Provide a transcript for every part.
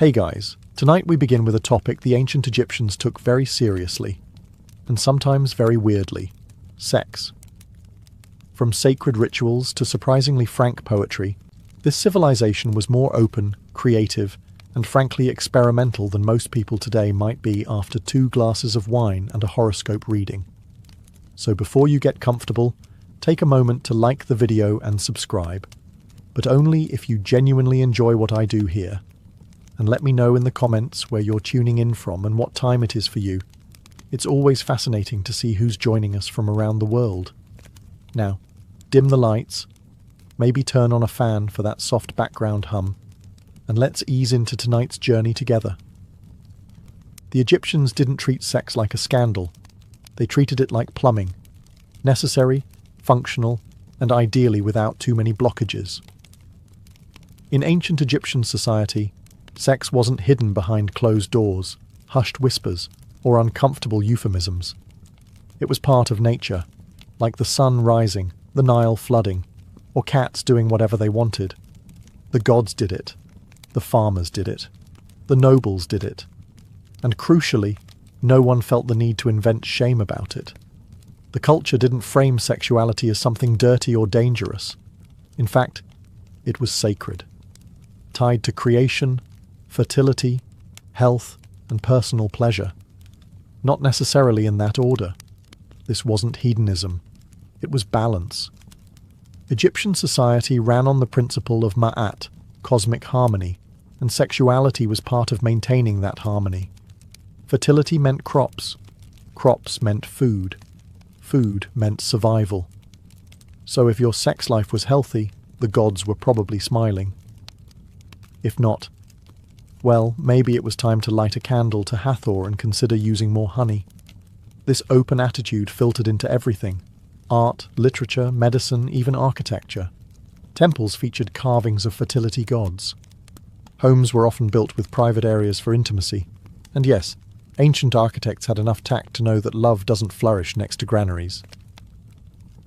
Hey guys, tonight we begin with a topic the ancient Egyptians took very seriously, and sometimes very weirdly: sex. From sacred rituals to surprisingly frank poetry, this civilization was more open, creative, and frankly experimental than most people today might be after 2 glasses of wine and a horoscope reading. So before you get comfortable, take a moment to like the video and subscribe, but only if you genuinely enjoy what I do here. And let me know in the comments where you're tuning in from and what time it is for you. It's always fascinating to see who's joining us from around the world. Now, dim the lights, maybe turn on a fan for that soft background hum, and let's ease into tonight's journey together. The Egyptians didn't treat sex like a scandal. They treated it like plumbing: necessary, functional, and ideally without too many blockages. In ancient Egyptian society, sex wasn't hidden behind closed doors, hushed whispers, or uncomfortable euphemisms. It was part of nature, like the sun rising, the Nile flooding, or cats doing whatever they wanted. The gods did it. The farmers did it. The nobles did it. And crucially, no one felt the need to invent shame about it. The culture didn't frame sexuality as something dirty or dangerous. In fact, it was sacred, tied to creation, fertility, health, and personal pleasure. Not necessarily in that order. This wasn't hedonism. It was balance. Egyptian society ran on the principle of ma'at, cosmic harmony, and sexuality was part of maintaining that harmony. Fertility meant crops. Crops meant food. Food meant survival. So if your sex life was healthy, the gods were probably smiling. If not, well, maybe it was time to light a candle to Hathor and consider using more honey. This open attitude filtered into everything: art, literature, medicine, even architecture. Temples featured carvings of fertility gods. Homes were often built with private areas for intimacy. And yes, ancient architects had enough tact to know that love doesn't flourish next to granaries.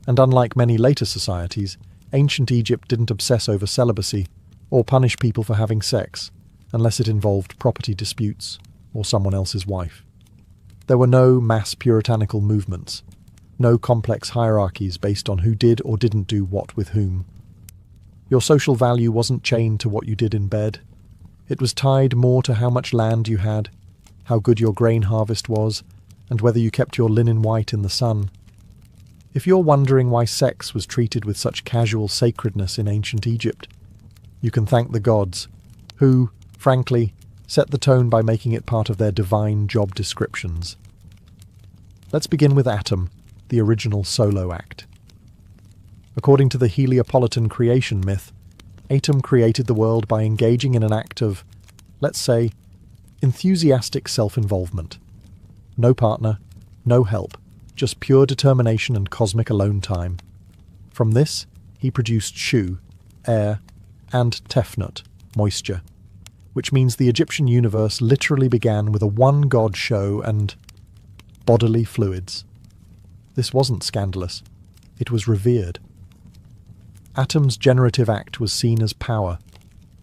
And unlike many later societies, ancient Egypt didn't obsess over celibacy or punish people for having sex, unless it involved property disputes or someone else's wife. There were no mass puritanical movements, no complex hierarchies based on who did or didn't do what with whom. Your social value wasn't chained to what you did in bed. It was tied more to how much land you had, how good your grain harvest was, and whether you kept your linen white in the sun. If you're wondering why sex was treated with such casual sacredness in ancient Egypt, you can thank the gods, who, frankly, set the tone by making it part of their divine job descriptions. Let's begin with Atum, the original solo act. According to the Heliopolitan creation myth, Atum created the world by engaging in an act of, let's say, enthusiastic self-involvement. No partner, no help, just pure determination and cosmic alone time. From this, he produced Shu, air, and Tefnut, moisture, which means the Egyptian universe literally began with a one-god show and bodily fluids. This wasn't scandalous. It was revered. Atum's generative act was seen as power,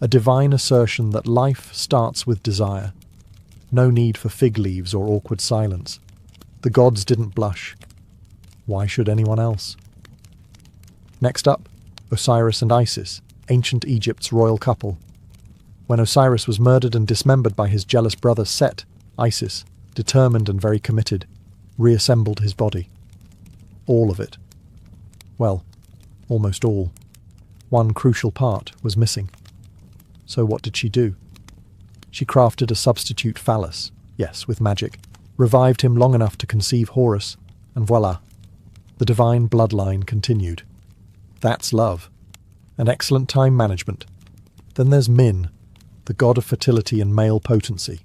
a divine assertion that life starts with desire. No need for fig leaves or awkward silence. The gods didn't blush. Why should anyone else? Next up, Osiris and Isis, ancient Egypt's royal couple. When Osiris was murdered and dismembered by his jealous brother Set, Isis, determined and very committed, reassembled his body. All of it. Well, almost all. One crucial part was missing. So what did she do? She crafted a substitute phallus, yes, with magic, revived him long enough to conceive Horus, and voila, the divine bloodline continued. That's love. And excellent time management. Then there's Min, the god of fertility and male potency.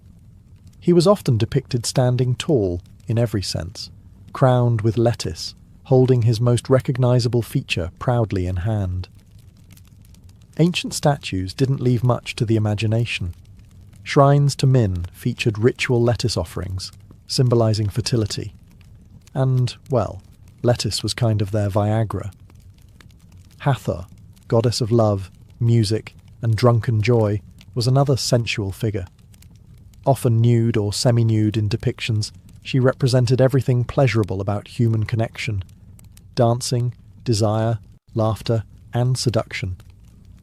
He was often depicted standing tall, in every sense, crowned with lettuce, holding his most recognizable feature proudly in hand. Ancient statues didn't leave much to the imagination. Shrines to Min featured ritual lettuce offerings, symbolizing fertility. And, well, lettuce was kind of their Viagra. Hathor, goddess of love, music, and drunken joy, was another sensual figure, Often nude or semi-nude in depictions, she represented everything pleasurable about human connection: dancing, desire, laughter, and seduction.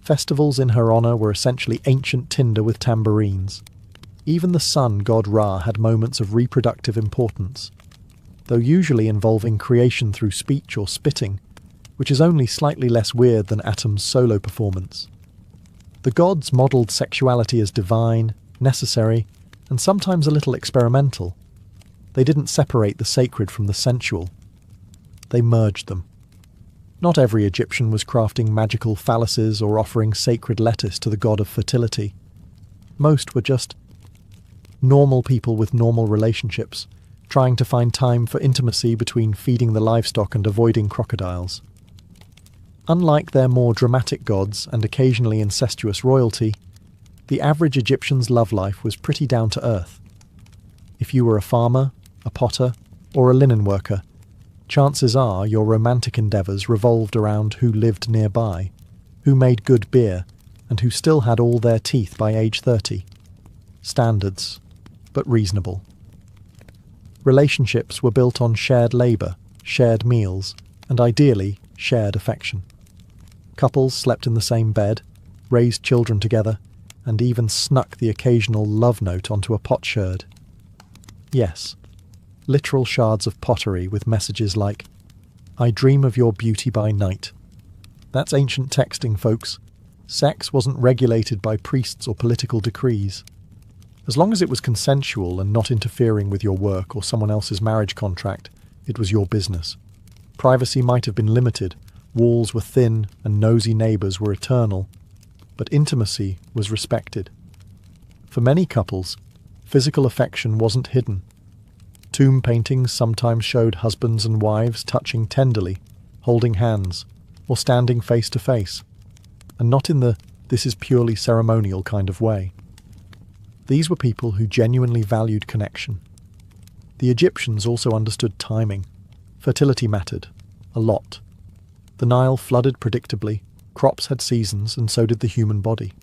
Festivals in her honor were essentially ancient Tinder with tambourines. Even the sun god Ra had moments of reproductive importance, though usually involving creation through speech or spitting, which is only slightly less weird than Atum's solo performance. The gods modelled sexuality as divine, necessary, and sometimes a little experimental. They didn't separate the sacred from the sensual. They merged them. Not every Egyptian was crafting magical phalluses or offering sacred lettuce to the god of fertility. Most were just normal people with normal relationships, trying to find time for intimacy between feeding the livestock and avoiding crocodiles. Unlike their more dramatic gods and occasionally incestuous royalty, the average Egyptian's love life was pretty down to earth. If you were a farmer, a potter, or a linen worker, chances are your romantic endeavours revolved around who lived nearby, who made good beer, and who still had all their teeth by age 30. Standards, but reasonable. Relationships were built on shared labour, shared meals, and ideally, shared affection. Couples slept in the same bed, raised children together, and even snuck the occasional love note onto a potsherd. Yes, literal shards of pottery with messages like, "I dream of your beauty by night." That's ancient texting, folks. Sex wasn't regulated by priests or political decrees. As long as it was consensual and not interfering with your work or someone else's marriage contract, it was your business. Privacy might have been limited, walls were thin, and nosy neighbours were eternal, but intimacy was respected. For many couples, physical affection wasn't hidden. Tomb paintings sometimes showed husbands and wives touching tenderly, holding hands, or standing face to face, and not in the "this is purely ceremonial" kind of way. These were people who genuinely valued connection. The Egyptians also understood timing. Fertility mattered, a lot. The Nile flooded predictably, crops had seasons, and so did the human body.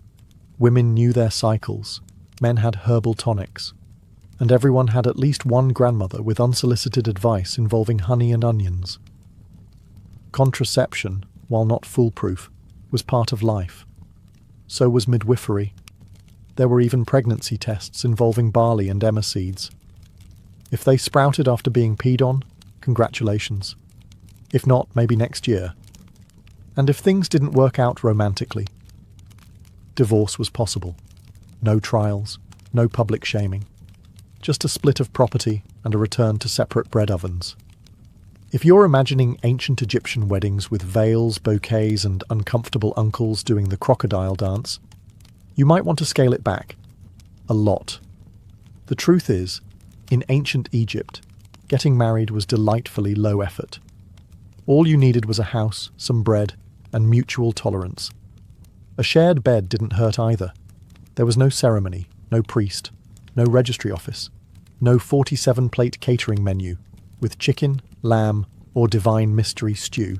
Women knew their cycles, men had herbal tonics, and everyone had at least one grandmother with unsolicited advice involving honey and onions. Contraception, while not foolproof, was part of life. So was midwifery. There were even pregnancy tests involving barley and emmer seeds. If they sprouted after being peed on, congratulations. If not, maybe next year. And if things didn't work out romantically, divorce was possible. No trials, no public shaming. Just a split of property and a return to separate bread ovens. If you're imagining ancient Egyptian weddings with veils, bouquets, and uncomfortable uncles doing the crocodile dance, you might want to scale it back. A lot. The truth is, in ancient Egypt, getting married was delightfully low effort. All you needed was a house, some bread, and mutual tolerance. A shared bed didn't hurt either. There was no ceremony, no priest, no registry office, no 47-plate catering menu, with chicken, lamb, or divine mystery stew.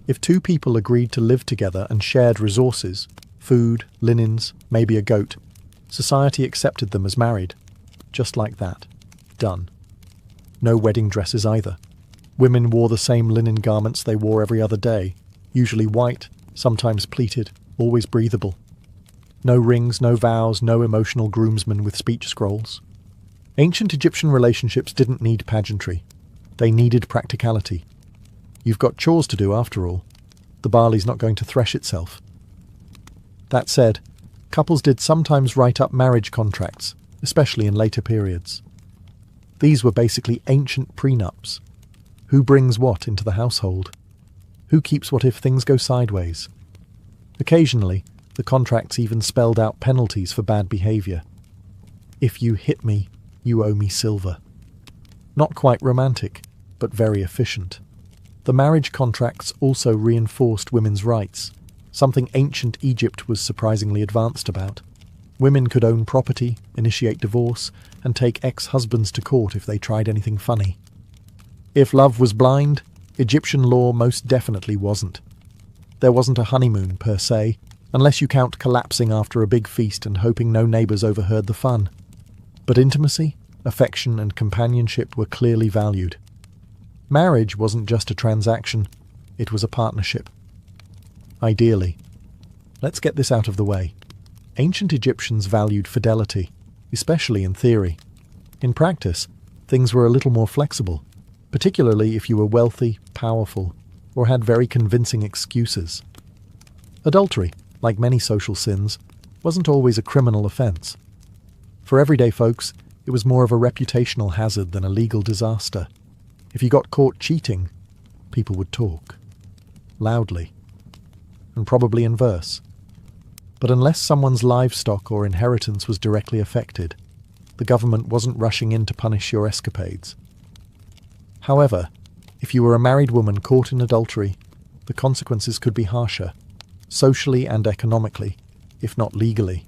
If two people agreed to live together and shared resources, food, linens, maybe a goat, society accepted them as married. Just like that. Done. No wedding dresses either. Women wore the same linen garments they wore every other day, usually white, sometimes pleated, always breathable. No rings, no vows, no emotional groomsmen with speech scrolls. Ancient Egyptian relationships didn't need pageantry. They needed practicality. You've got chores to do after all. The barley's not going to thresh itself. That said, couples did sometimes write up marriage contracts, especially in later periods. These were basically ancient prenups. Who brings what into the household? Who keeps what if things go sideways? Occasionally, the contracts even spelled out penalties for bad behaviour. If you hit me, you owe me silver. Not quite romantic, but very efficient. The marriage contracts also reinforced women's rights, something ancient Egypt was surprisingly advanced about. Women could own property, initiate divorce, and take ex-husbands to court if they tried anything funny. If love was blind, Egyptian law most definitely wasn't. There wasn't a honeymoon, per se, unless you count collapsing after a big feast and hoping no neighbours overheard the fun. But intimacy, affection, and companionship were clearly valued. Marriage wasn't just a transaction, it was a partnership. Ideally. Let's get this out of the way. Ancient Egyptians valued fidelity, especially in theory. In practice, things were a little more flexible, particularly if you were wealthy, powerful, or had very convincing excuses. Adultery, like many social sins, wasn't always a criminal offense. For everyday folks, it was more of a reputational hazard than a legal disaster. If you got caught cheating, people would talk. Loudly. And probably in verse. But unless someone's livestock or inheritance was directly affected, the government wasn't rushing in to punish your escapades. However, if you were a married woman caught in adultery, the consequences could be harsher, socially and economically, if not legally.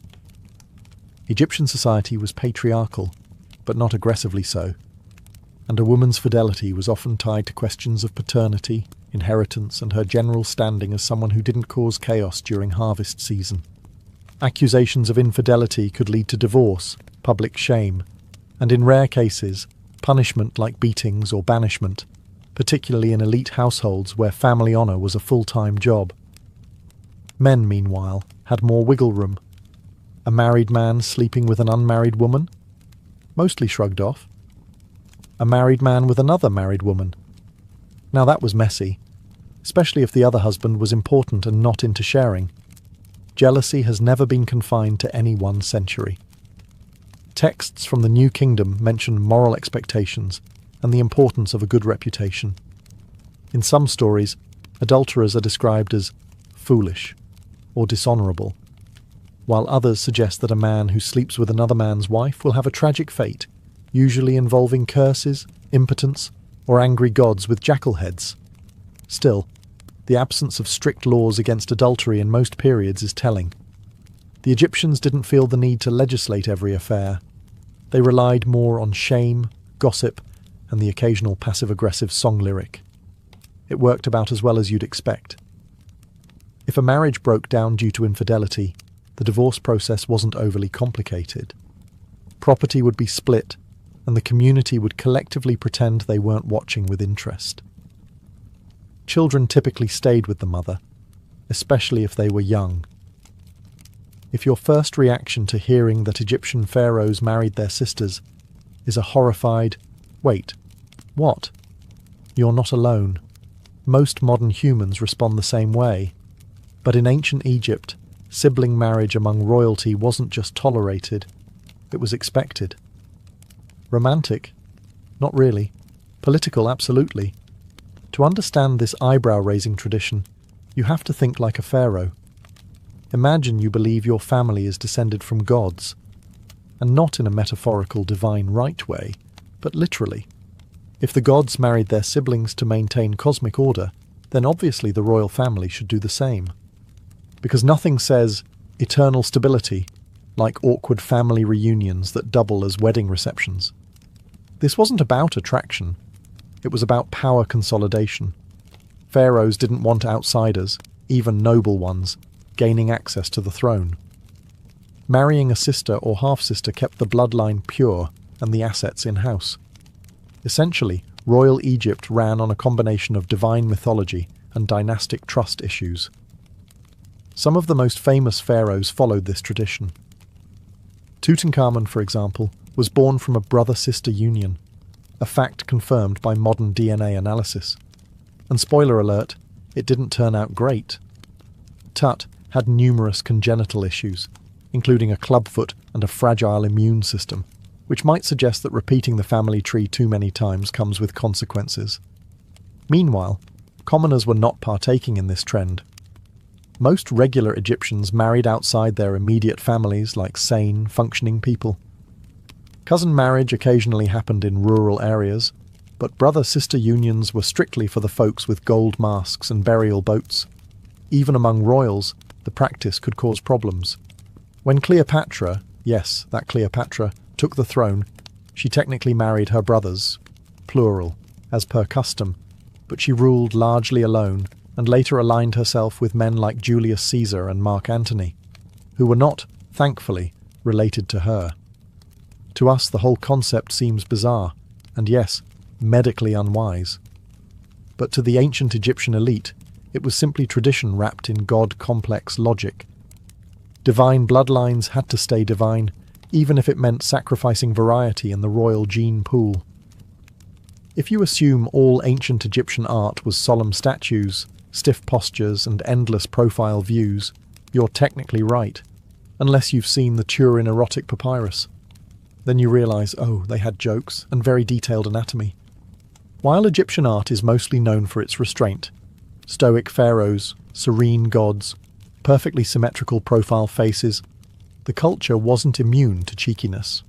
Egyptian society was patriarchal, but not aggressively so, and a woman's fidelity was often tied to questions of paternity, inheritance, and her general standing as someone who didn't cause chaos during harvest season. Accusations of infidelity could lead to divorce, public shame, and in rare cases, punishment like beatings or banishment, particularly in elite households where family honour was a full-time job. Men, meanwhile, had more wiggle room. A married man sleeping with an unmarried woman? Mostly shrugged off. A married man with another married woman? Now that was messy, especially if the other husband was important and not into sharing. Jealousy has never been confined to any one century. Texts from the New Kingdom mention moral expectations and the importance of a good reputation. In some stories, adulterers are described as foolish or dishonourable, while others suggest that a man who sleeps with another man's wife will have a tragic fate, usually involving curses, impotence, or angry gods with jackal heads. Still, the absence of strict laws against adultery in most periods is telling. The Egyptians didn't feel the need to legislate every affair. They relied more on shame, gossip, and the occasional passive-aggressive song lyric. It worked about as well as you'd expect. If a marriage broke down due to infidelity, the divorce process wasn't overly complicated. Property would be split, and the community would collectively pretend they weren't watching with interest. Children typically stayed with the mother, especially if they were young. If your first reaction to hearing that Egyptian pharaohs married their sisters is a horrified, "Wait, what?" You're not alone. Most modern humans respond the same way. But in ancient Egypt, sibling marriage among royalty wasn't just tolerated, it was expected. Romantic? Not really. Political? Absolutely. To understand this eyebrow-raising tradition, you have to think like a pharaoh. Imagine you believe your family is descended from gods, and not in a metaphorical divine right way, but literally. If the gods married their siblings to maintain cosmic order, then obviously the royal family should do the same. Because nothing says eternal stability like awkward family reunions that double as wedding receptions. This wasn't about attraction. It was about power consolidation. Pharaohs didn't want outsiders, even noble ones, gaining access to the throne. Marrying a sister or half-sister kept the bloodline pure and the assets in-house. Essentially, royal Egypt ran on a combination of divine mythology and dynastic trust issues. Some of the most famous pharaohs followed this tradition. Tutankhamun, for example, was born from a brother-sister union, a fact confirmed by modern DNA analysis. And spoiler alert, it didn't turn out great. Tut had numerous congenital issues, including a clubfoot and a fragile immune system, which might suggest that repeating the family tree too many times comes with consequences. Meanwhile, commoners were not partaking in this trend. Most regular Egyptians married outside their immediate families like sane, functioning people. Cousin marriage occasionally happened in rural areas, but brother-sister unions were strictly for the folks with gold masks and burial boats. Even among royals, the practice could cause problems. When Cleopatra, yes, that Cleopatra, took the throne, she technically married her brothers, plural, as per custom, but she ruled largely alone and later aligned herself with men like Julius Caesar and Mark Antony, who were not, thankfully, related to her. To us, the whole concept seems bizarre, and yes, medically unwise. But to the ancient Egyptian elite, it was simply tradition wrapped in God-complex logic. Divine bloodlines had to stay divine, even if it meant sacrificing variety in the royal gene pool. If you assume all ancient Egyptian art was solemn statues, stiff postures, and endless profile views, you're technically right, unless you've seen the Turin erotic papyrus. Then you realize, oh, they had jokes and very detailed anatomy. While Egyptian art is mostly known for its restraint, stoic pharaohs, serene gods, perfectly symmetrical profile faces, the culture wasn't immune to cheekiness.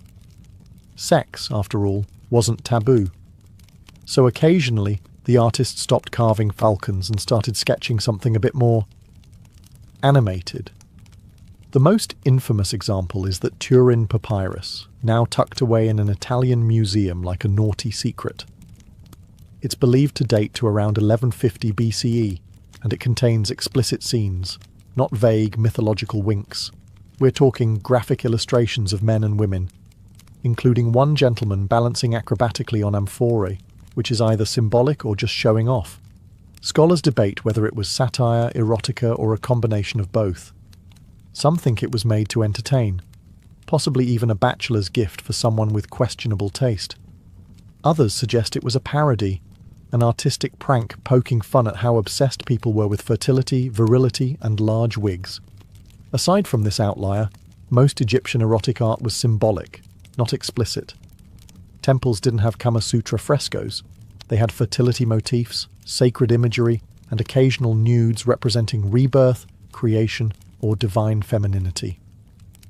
Sex, after all, wasn't taboo. So occasionally, the artist stopped carving falcons and started sketching something a bit more animated. The most infamous example is that Turin papyrus, now tucked away in an Italian museum like a naughty secret. It's believed to date to around 1150 BCE, and it contains explicit scenes, not vague mythological winks. We're talking graphic illustrations of men and women, including one gentleman balancing acrobatically on amphorae, which is either symbolic or just showing off. Scholars debate whether it was satire, erotica, or a combination of both. Some think it was made to entertain, possibly even a bachelor's gift for someone with questionable taste. Others suggest it was a parody, an artistic prank poking fun at how obsessed people were with fertility, virility, and large wigs. Aside from this outlier, most Egyptian erotic art was symbolic, not explicit. Temples didn't have Kama Sutra frescoes. They had fertility motifs, sacred imagery, and occasional nudes representing rebirth, creation, or divine femininity.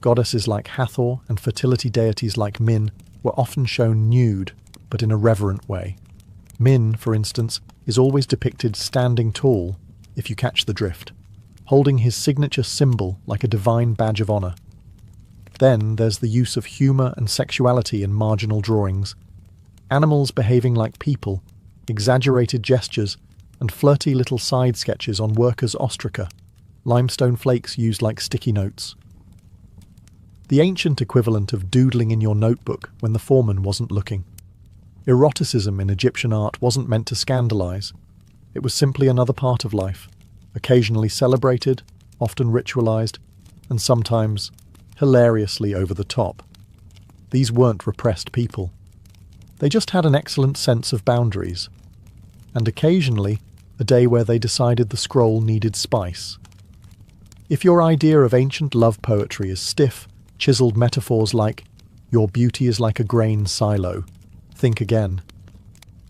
Goddesses like Hathor and fertility deities like Min were often shown nude, but in a reverent way. Min, for instance, is always depicted standing tall, if you catch the drift, holding his signature symbol like a divine badge of honor. Then there's the use of humor and sexuality in marginal drawings. Animals behaving like people, exaggerated gestures, and flirty little side sketches on workers' ostraca, limestone flakes used like sticky notes. The ancient equivalent of doodling in your notebook when the foreman wasn't looking. Eroticism in Egyptian art wasn't meant to scandalize. It was simply another part of life, occasionally celebrated, often ritualized, and sometimes hilariously over the top. These weren't repressed people. They just had an excellent sense of boundaries, and occasionally a day where they decided the scroll needed spice. If your idea of ancient love poetry is stiff, chiseled metaphors like, "Your beauty is like a grain silo," think again.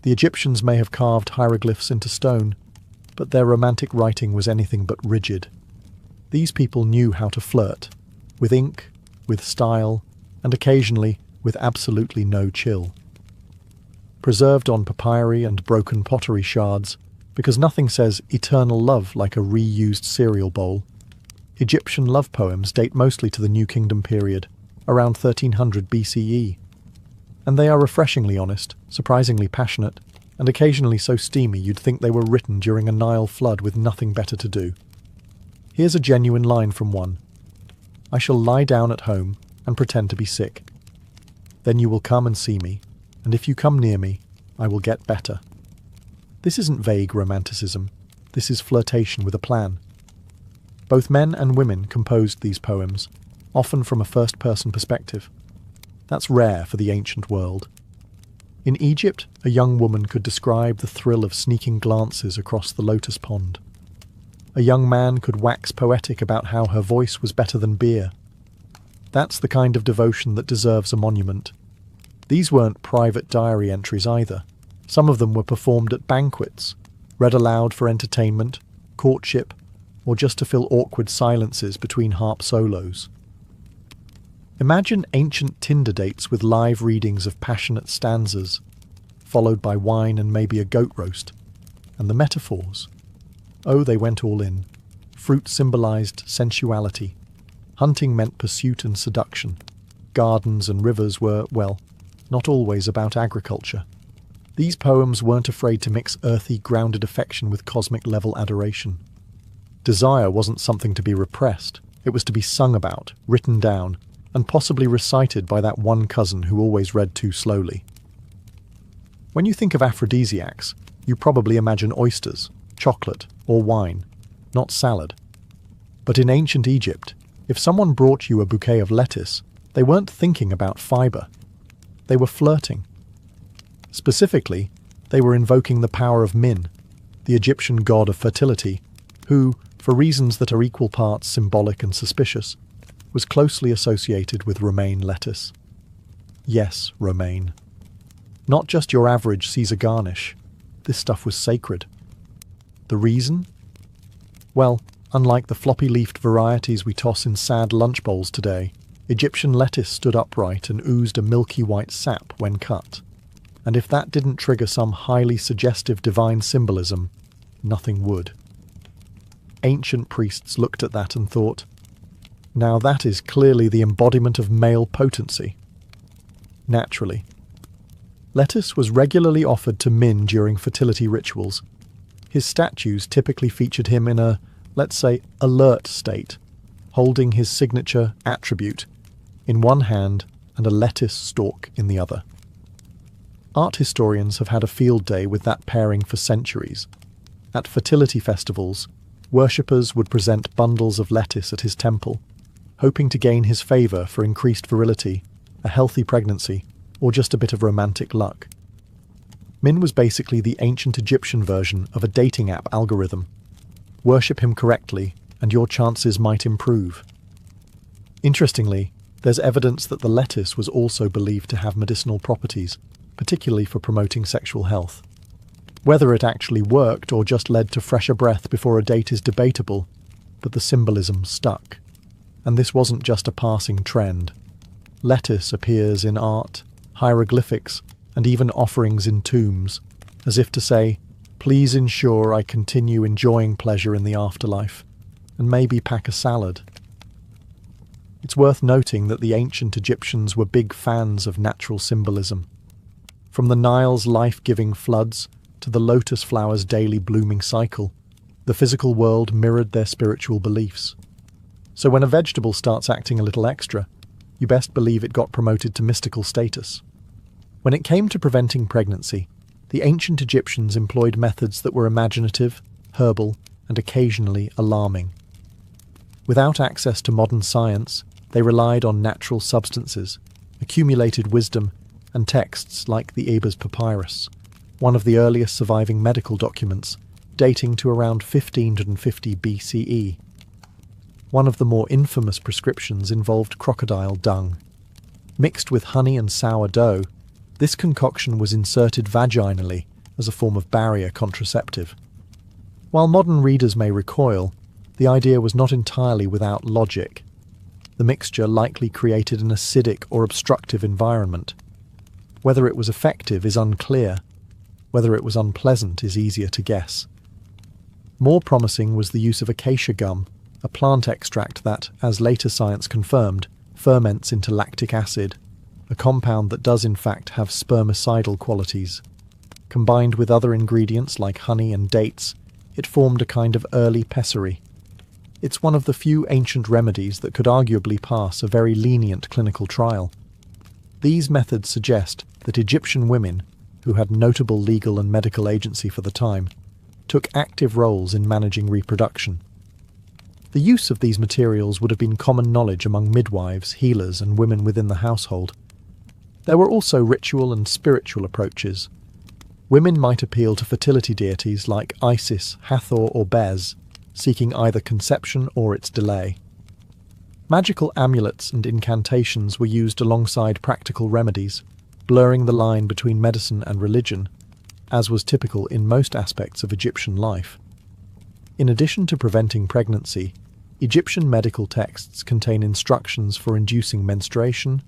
The Egyptians may have carved hieroglyphs into stone, but their romantic writing was anything but rigid. These people knew how to flirt, with ink, with style, and occasionally with absolutely no chill. Preserved on papyri and broken pottery shards, because nothing says eternal love like a reused cereal bowl, Egyptian love poems date mostly to the New Kingdom period, around 1300 BCE. And they are refreshingly honest, surprisingly passionate, and occasionally so steamy you'd think they were written during a Nile flood with nothing better to do. Here's a genuine line from one. "I shall lie down at home and pretend to be sick. Then you will come and see me, and if you come near me, I will get better." This isn't vague romanticism. This is flirtation with a plan. Both men and women composed these poems, often from a first-person perspective. That's rare for the ancient world. In Egypt, a young woman could describe the thrill of sneaking glances across the lotus pond. A young man could wax poetic about how her voice was better than beer. That's the kind of devotion that deserves a monument. These weren't private diary entries either. Some of them were performed at banquets, read aloud for entertainment, courtship, or just to fill awkward silences between harp solos. Imagine ancient Tinder dates with live readings of passionate stanzas, followed by wine and maybe a goat roast. And the metaphors. Oh, they went all in. Fruit symbolized sensuality. Hunting meant pursuit and seduction. Gardens and rivers were, well, not always about agriculture. These poems weren't afraid to mix earthy, grounded affection with cosmic-level adoration. Desire wasn't something to be repressed. It was to be sung about, written down, and possibly recited by that one cousin who always read too slowly. When you think of aphrodisiacs, you probably imagine oysters, chocolate, or wine, not salad. But in ancient Egypt, if someone brought you a bouquet of lettuce, they weren't thinking about fiber. They were flirting. Specifically, they were invoking the power of Min, the Egyptian god of fertility, who, for reasons that are equal parts symbolic and suspicious, was closely associated with romaine lettuce. Yes, romaine. Not just your average Caesar garnish. This stuff was sacred. The reason? Well, unlike the floppy-leafed varieties we toss in sad lunch bowls today, Egyptian lettuce stood upright and oozed a milky white sap when cut. And if that didn't trigger some highly suggestive divine symbolism, nothing would. Ancient priests looked at that and thought, now that is clearly the embodiment of male potency. Naturally. Lettuce was regularly offered to Min during fertility rituals. His statues typically featured him in a, let's say, alert state, holding his signature attribute in one hand and a lettuce stalk in the other. Art historians have had a field day with that pairing for centuries. At fertility festivals, worshippers would present bundles of lettuce at his temple, hoping to gain his favour for increased virility, a healthy pregnancy, or just a bit of romantic luck. Min was basically the ancient Egyptian version of a dating app algorithm. Worship him correctly, and your chances might improve. Interestingly, there's evidence that the lettuce was also believed to have medicinal properties, particularly for promoting sexual health. Whether it actually worked or just led to fresher breath before a date is debatable, but the symbolism stuck. And this wasn't just a passing trend. Lettuce appears in art, hieroglyphics, and even offerings in tombs, as if to say, please ensure I continue enjoying pleasure in the afterlife, and maybe pack a salad. It's worth noting that the ancient Egyptians were big fans of natural symbolism. From the Nile's life-giving floods to the lotus flower's daily blooming cycle, the physical world mirrored their spiritual beliefs. So when a vegetable starts acting a little extra, you best believe it got promoted to mystical status. When it came to preventing pregnancy, the ancient Egyptians employed methods that were imaginative, herbal, and occasionally alarming. Without access to modern science, they relied on natural substances, accumulated wisdom, and texts like the Ebers Papyrus, one of the earliest surviving medical documents, dating to around 1550 BCE. One of the more infamous prescriptions involved crocodile dung. Mixed with honey and sourdough, this concoction was inserted vaginally as a form of barrier contraceptive. While modern readers may recoil, the idea was not entirely without logic. The mixture likely created an acidic or obstructive environment. Whether it was effective is unclear. Whether it was unpleasant is easier to guess. More promising was the use of acacia gum, a plant extract that, as later science confirmed, ferments into lactic acid, a compound that does in fact have spermicidal qualities. Combined with other ingredients like honey and dates, it formed a kind of early pessary. It's one of the few ancient remedies that could arguably pass a very lenient clinical trial. These methods suggest that Egyptian women, who had notable legal and medical agency for the time, took active roles in managing reproduction. The use of these materials would have been common knowledge among midwives, healers, and women within the household. There were also ritual and spiritual approaches. Women might appeal to fertility deities like Isis, Hathor, or Bez, seeking either conception or its delay. Magical amulets and incantations were used alongside practical remedies, blurring the line between medicine and religion, as was typical in most aspects of Egyptian life. In addition to preventing pregnancy, Egyptian medical texts contain instructions for inducing menstruation,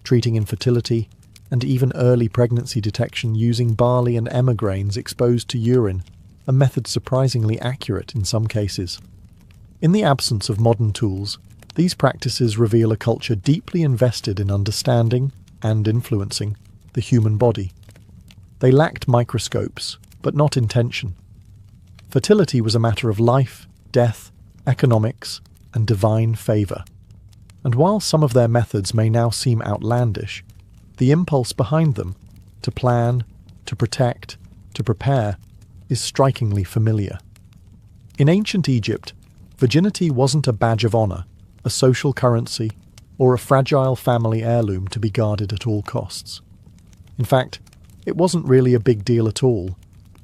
treating infertility, and even early pregnancy detection using barley and emmer grains exposed to urine, a method surprisingly accurate in some cases. In the absence of modern tools, these practices reveal a culture deeply invested in understanding and influencing the human body. They lacked microscopes, but not intention. Fertility was a matter of life, death, economics, and divine favour. And while some of their methods may now seem outlandish, the impulse behind them, to plan, to protect, to prepare, is strikingly familiar. In ancient Egypt, virginity wasn't a badge of honor, a social currency, or a fragile family heirloom to be guarded at all costs. In fact, it wasn't really a big deal at all,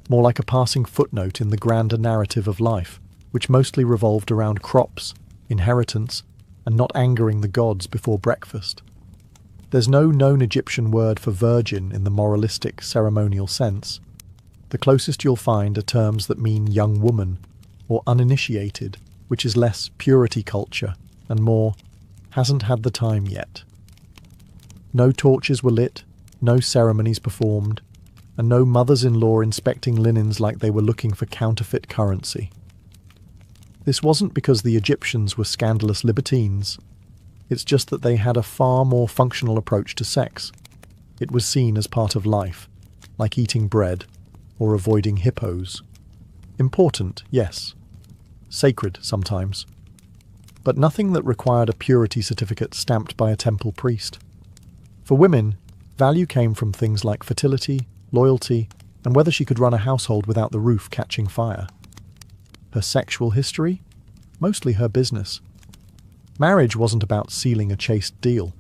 more like a passing footnote in the grander narrative of life, which mostly revolved around crops, inheritance, and not angering the gods before breakfast. There's no known Egyptian word for virgin in the moralistic, ceremonial sense. The closest you'll find are terms that mean young woman, or uninitiated, which is less purity culture, and more hasn't had the time yet. No torches were lit, no ceremonies performed, and no mothers-in-law inspecting linens like they were looking for counterfeit currency. This wasn't because the Egyptians were scandalous libertines. It's just that they had a far more functional approach to sex. It was seen as part of life, like eating bread or avoiding hippos. Important, yes. Sacred sometimes. But nothing that required a purity certificate stamped by a temple priest. For women, value came from things like fertility, loyalty, and whether she could run a household without the roof catching fire. Her sexual history? Mostly her business. Marriage wasn't about sealing a chaste deal.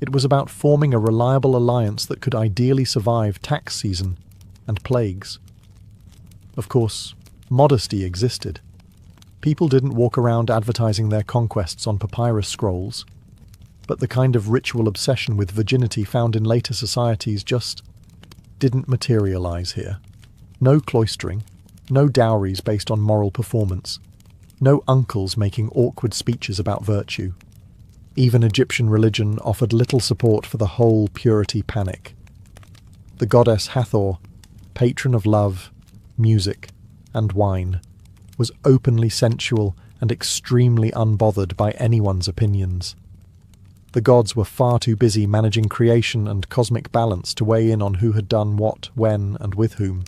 It was about forming a reliable alliance that could ideally survive tax season and plagues. Of course, modesty existed. People didn't walk around advertising their conquests on papyrus scrolls, but the kind of ritual obsession with virginity found in later societies just didn't materialize here. No cloistering, no dowries based on moral performance, no uncles making awkward speeches about virtue. Even Egyptian religion offered little support for the whole purity panic. The goddess Hathor, patron of love, music, and wine, was openly sensual and extremely unbothered by anyone's opinions. The gods were far too busy managing creation and cosmic balance to weigh in on who had done what, when, and with whom.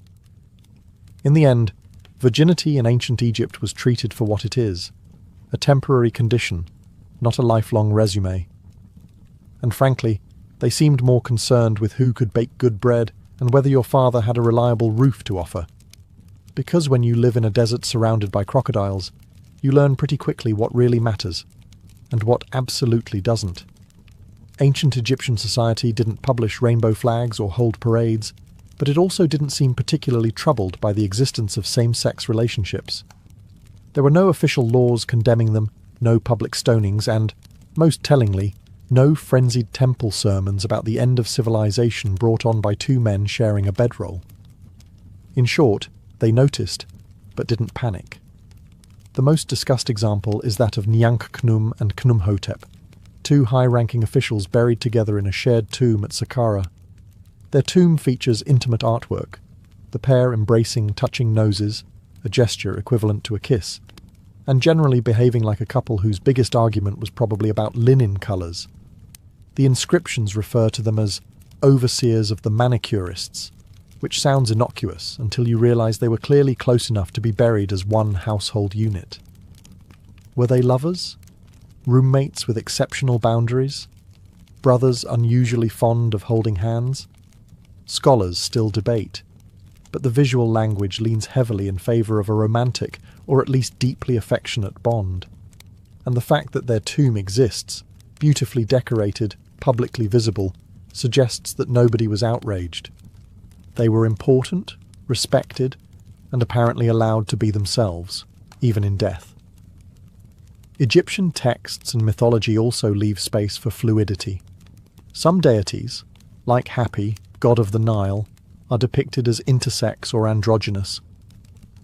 In the end, virginity in ancient Egypt was treated for what it is, a temporary condition, not a lifelong resume. And frankly, they seemed more concerned with who could bake good bread and whether your father had a reliable roof to offer. Because when you live in a desert surrounded by crocodiles, you learn pretty quickly what really matters, and what absolutely doesn't. Ancient Egyptian society didn't publish rainbow flags or hold parades, but it also didn't seem particularly troubled by the existence of same-sex relationships. There were no official laws condemning them, no public stonings, and, most tellingly, no frenzied temple sermons about the end of civilization brought on by two men sharing a bedroll. In short, they noticed, but didn't panic. The most discussed example is that of Nyankhnum and Khnumhotep, two high-ranking officials buried together in a shared tomb at Saqqara. Their tomb features intimate artwork, the pair embracing, touching noses, a gesture equivalent to a kiss, and generally behaving like a couple whose biggest argument was probably about linen colours. The inscriptions refer to them as overseers of the manicurists, which sounds innocuous until you realise they were clearly close enough to be buried as one household unit. Were they lovers? Roommates with exceptional boundaries? Brothers unusually fond of holding hands? Scholars still debate, but the visual language leans heavily in favour of a romantic, or at least deeply affectionate bond. And the fact that their tomb exists, beautifully decorated, publicly visible, suggests that nobody was outraged. They were important, respected, and apparently allowed to be themselves, even in death. Egyptian texts and mythology also leave space for fluidity. Some deities, like Hapi, god of the Nile, are depicted as intersex or androgynous.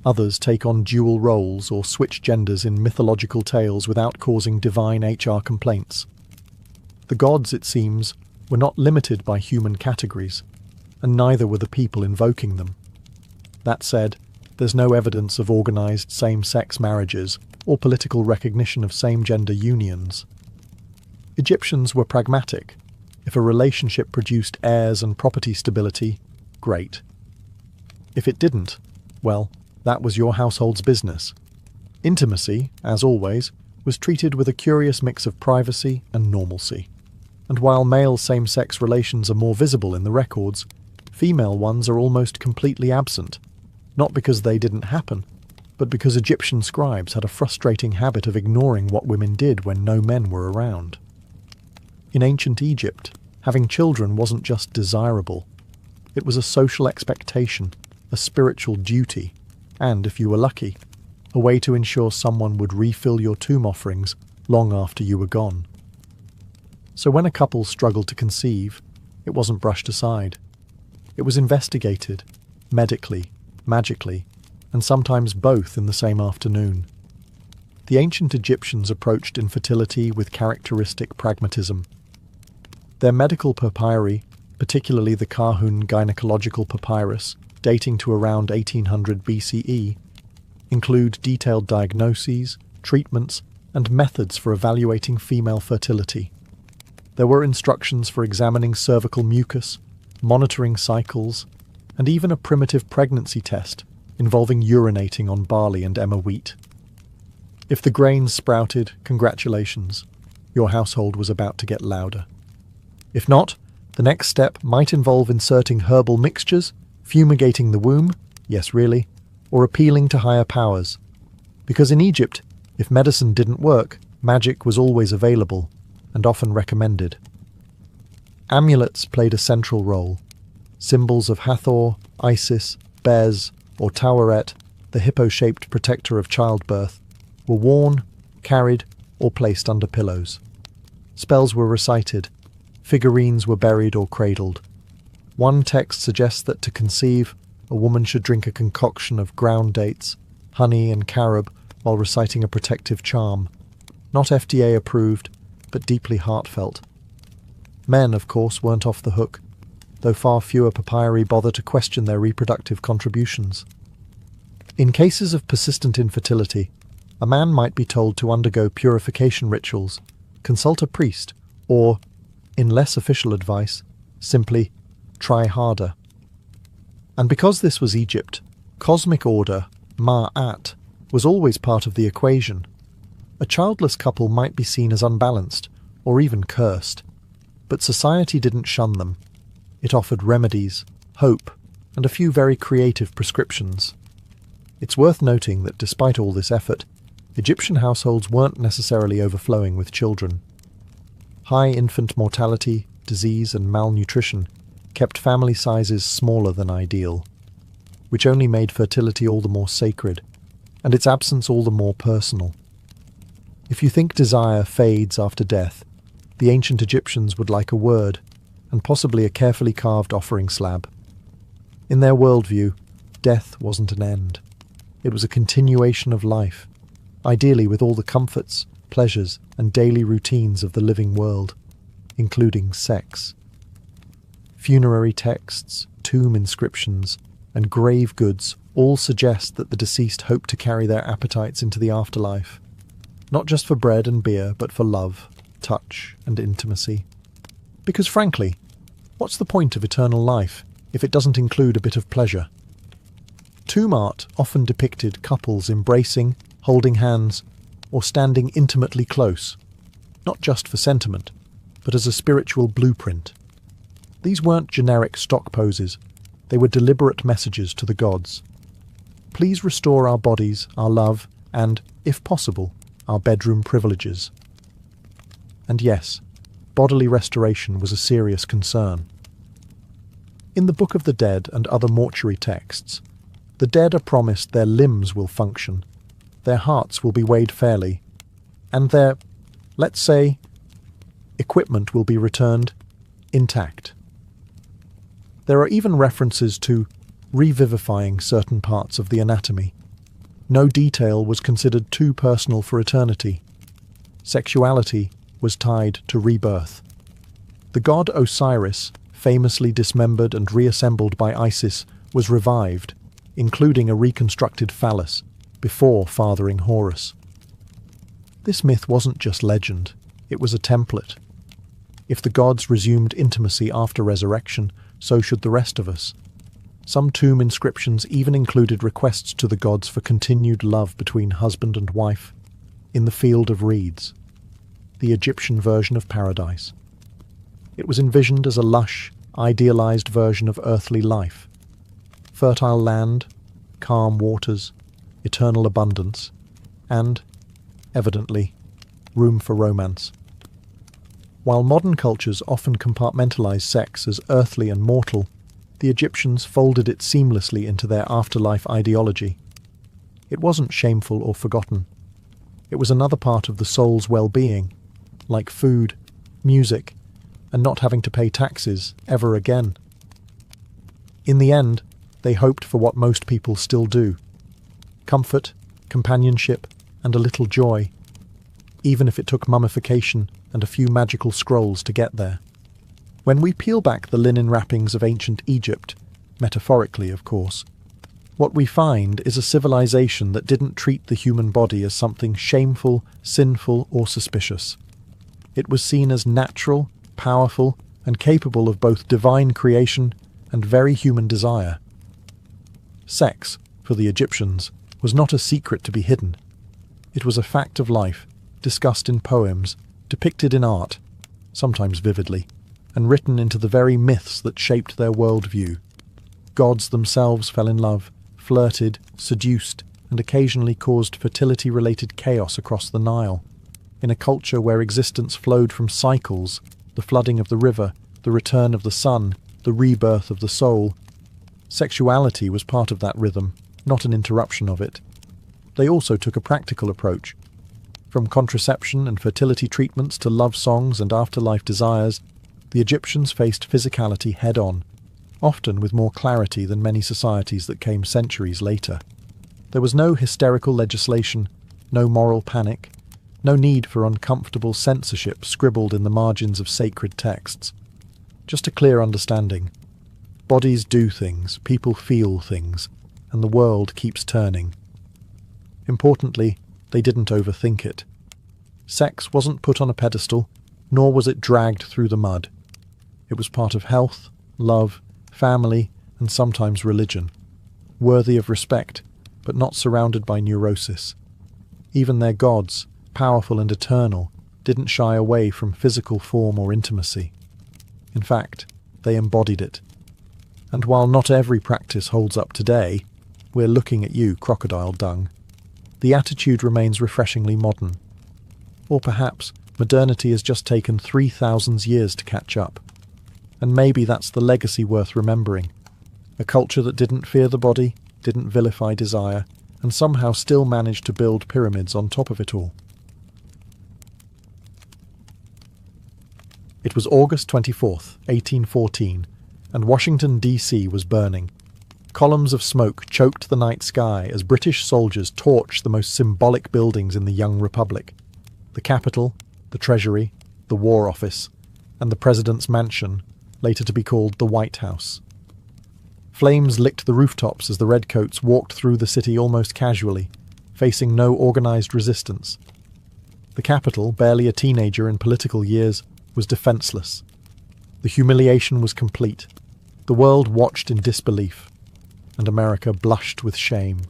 Others take on dual roles or switch genders in mythological tales without causing divine HR complaints. The gods, it seems, were not limited by human categories, and neither were the people invoking them. That said, there's no evidence of organised same-sex marriages or political recognition of same-gender unions. Egyptians were pragmatic. If a relationship produced heirs and property stability, great. If it didn't, well, that was your household's business. Intimacy, as always, was treated with a curious mix of privacy and normalcy. And while male same-sex relations are more visible in the records, female ones are almost completely absent, not because they didn't happen, but because Egyptian scribes had a frustrating habit of ignoring what women did when no men were around. In ancient Egypt, having children wasn't just desirable. It was a social expectation, a spiritual duty, and, if you were lucky, a way to ensure someone would refill your tomb offerings long after you were gone. So when a couple struggled to conceive, it wasn't brushed aside. It was investigated, medically, magically, and sometimes both in the same afternoon. The ancient Egyptians approached infertility with characteristic pragmatism. Their medical papyri, particularly the Kahun gynecological papyrus, dating to around 1800 BCE, include detailed diagnoses, treatments, and methods for evaluating female fertility. There were instructions for examining cervical mucus, monitoring cycles, and even a primitive pregnancy test involving urinating on barley and emmer wheat. If the grains sprouted, congratulations, your household was about to get louder. If not, the next step might involve inserting herbal mixtures, fumigating the womb, yes really, or appealing to higher powers. Because in Egypt, if medicine didn't work, magic was always available, and often recommended. Amulets played a central role. Symbols of Hathor, Isis, Bez, or Taweret, the hippo-shaped protector of childbirth, were worn, carried, or placed under pillows. Spells were recited. Figurines were buried or cradled. One text suggests that to conceive, a woman should drink a concoction of ground dates, honey, and carob while reciting a protective charm. Not FDA approved, but deeply heartfelt. Men, of course, weren't off the hook, though far fewer papyri bother to question their reproductive contributions. In cases of persistent infertility, a man might be told to undergo purification rituals, consult a priest, or, in less official advice, simply try harder. And because this was Egypt, cosmic order, Ma'at, was always part of the equation. A childless couple might be seen as unbalanced, or even cursed, but society didn't shun them. It offered remedies, hope, and a few very creative prescriptions. It's worth noting that despite all this effort, Egyptian households weren't necessarily overflowing with children. High infant mortality, disease, and malnutrition kept family sizes smaller than ideal, which only made fertility all the more sacred, and its absence all the more personal. If you think desire fades after death, the ancient Egyptians would like a word, and possibly a carefully carved offering slab. In their worldview, death wasn't an end. It was a continuation of life, ideally with all the comforts, pleasures, and daily routines of the living world, including sex. Funerary texts, tomb inscriptions, and grave goods all suggest that the deceased hope to carry their appetites into the afterlife, not just for bread and beer, but for love, touch, and intimacy. Because frankly, what's the point of eternal life if it doesn't include a bit of pleasure? Tomb art often depicted couples embracing, holding hands, or standing intimately close, not just for sentiment, but as a spiritual blueprint. These weren't generic stock poses, they were deliberate messages to the gods. Please restore our bodies, our love, and, if possible, our bedroom privileges. And yes, bodily restoration was a serious concern. In the Book of the Dead and other mortuary texts, the dead are promised their limbs will function, their hearts will be weighed fairly, and their, let's say, equipment will be returned intact. There are even references to revivifying certain parts of the anatomy. No detail was considered too personal for eternity. Sexuality was tied to rebirth. The god Osiris, famously dismembered and reassembled by Isis, was revived, including a reconstructed phallus, before fathering Horus. This myth wasn't just legend, it was a template. If the gods resumed intimacy after resurrection, so should the rest of us. Some tomb inscriptions even included requests to the gods for continued love between husband and wife. in the field of reeds, the Egyptian version of paradise. It was envisioned as a lush, idealized version of earthly life. Fertile land, calm waters, eternal abundance, and, evidently, room for romance. While modern cultures often compartmentalize sex as earthly and mortal, the Egyptians folded it seamlessly into their afterlife ideology. It wasn't shameful or forgotten. It was another part of the soul's well-being, like food, music, and not having to pay taxes ever again. In the end, they hoped for what most people still do: comfort, companionship, and a little joy, even if it took mummification and a few magical scrolls to get there. When we peel back the linen wrappings of ancient Egypt, metaphorically of course, what we find is a civilization that didn't treat the human body as something shameful, sinful, or suspicious. It was seen as natural, powerful, and capable of both divine creation and very human desire. Sex, for the Egyptians, was not a secret to be hidden. It was a fact of life, discussed in poems, depicted in art, sometimes vividly, and written into the very myths that shaped their worldview. Gods themselves fell in love, flirted, seduced, and occasionally caused fertility-related chaos across the Nile. In a culture where existence flowed from cycles, the flooding of the river, the return of the sun, the rebirth of the soul, sexuality was part of that rhythm, not an interruption of it. They also took a practical approach. From contraception and fertility treatments to love songs and afterlife desires, the Egyptians faced physicality head-on, often with more clarity than many societies that came centuries later. There was no hysterical legislation, no moral panic, no need for uncomfortable censorship scribbled in the margins of sacred texts. Just a clear understanding. Bodies do things, people feel things, and the world keeps turning. Importantly, they didn't overthink it. Sex wasn't put on a pedestal, nor was it dragged through the mud. It was part of health, love, family, and sometimes religion, worthy of respect, but not surrounded by neurosis. Even their gods, powerful and eternal, didn't shy away from physical form or intimacy. In fact, they embodied it. And while not every practice holds up today, we're looking at you, crocodile dung, the attitude remains refreshingly modern. Or perhaps modernity has just taken 3,000 years to catch up. And maybe that's the legacy worth remembering. A culture that didn't fear the body, didn't vilify desire, and somehow still managed to build pyramids on top of it all. It was August 24th, 1814, and Washington, D.C. was burning. Columns of smoke choked the night sky as British soldiers torched the most symbolic buildings in the young republic: the Capitol, the Treasury, the War Office, and the President's Mansion, later to be called the White House. Flames licked the rooftops as the redcoats walked through the city almost casually, facing no organized resistance. The Capitol, barely a teenager in political years, was defenseless. The humiliation was complete. The world watched in disbelief, and America blushed with shame.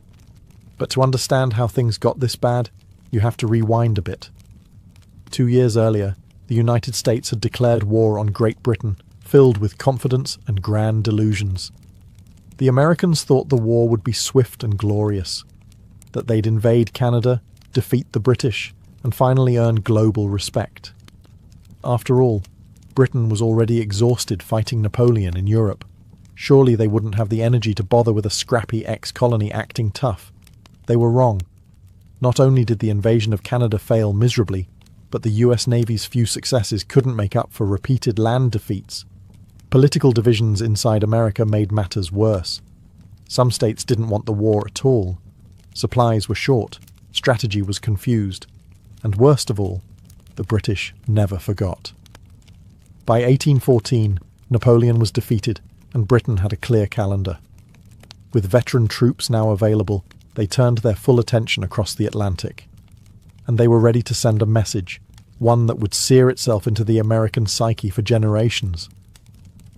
But to understand how things got this bad, you have to rewind a bit. 2 years earlier, the United States had declared war on Great Britain, filled with confidence and grand delusions. The Americans thought the war would be swift and glorious, that they'd invade Canada, defeat the British, and finally earn global respect. After all, Britain was already exhausted fighting Napoleon in Europe. Surely they wouldn't have the energy to bother with a scrappy ex-colony acting tough. They were wrong. Not only did the invasion of Canada fail miserably, but the US Navy's few successes couldn't make up for repeated land defeats. Political divisions inside America made matters worse. Some states didn't want the war at all. Supplies were short, strategy was confused, and worst of all, the British never forgot. By 1814, Napoleon was defeated, and Britain had a clear calendar. With veteran troops now available, they turned their full attention across the Atlantic. And they were ready to send a message, one that would sear itself into the American psyche for generations.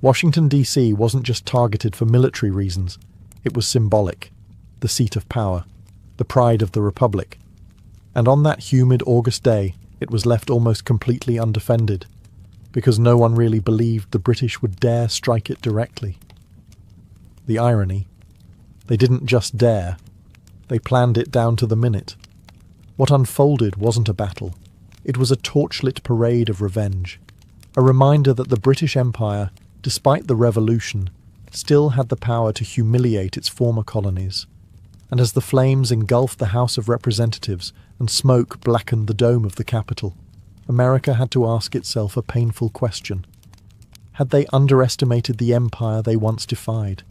Washington, D.C. wasn't just targeted for military reasons, it was symbolic, the seat of power, the pride of the Republic. And on that humid August day, it was left almost completely undefended, because no one really believed the British would dare strike it directly. The irony: they didn't just dare, they planned it down to the minute. What unfolded wasn't a battle, it was a torchlit parade of revenge, a reminder that the British Empire, despite the revolution, still had the power to humiliate its former colonies. And as the flames engulfed the House of Representatives and smoke blackened the dome of the Capitol, America had to ask itself a painful question. Had they underestimated the empire they once defied?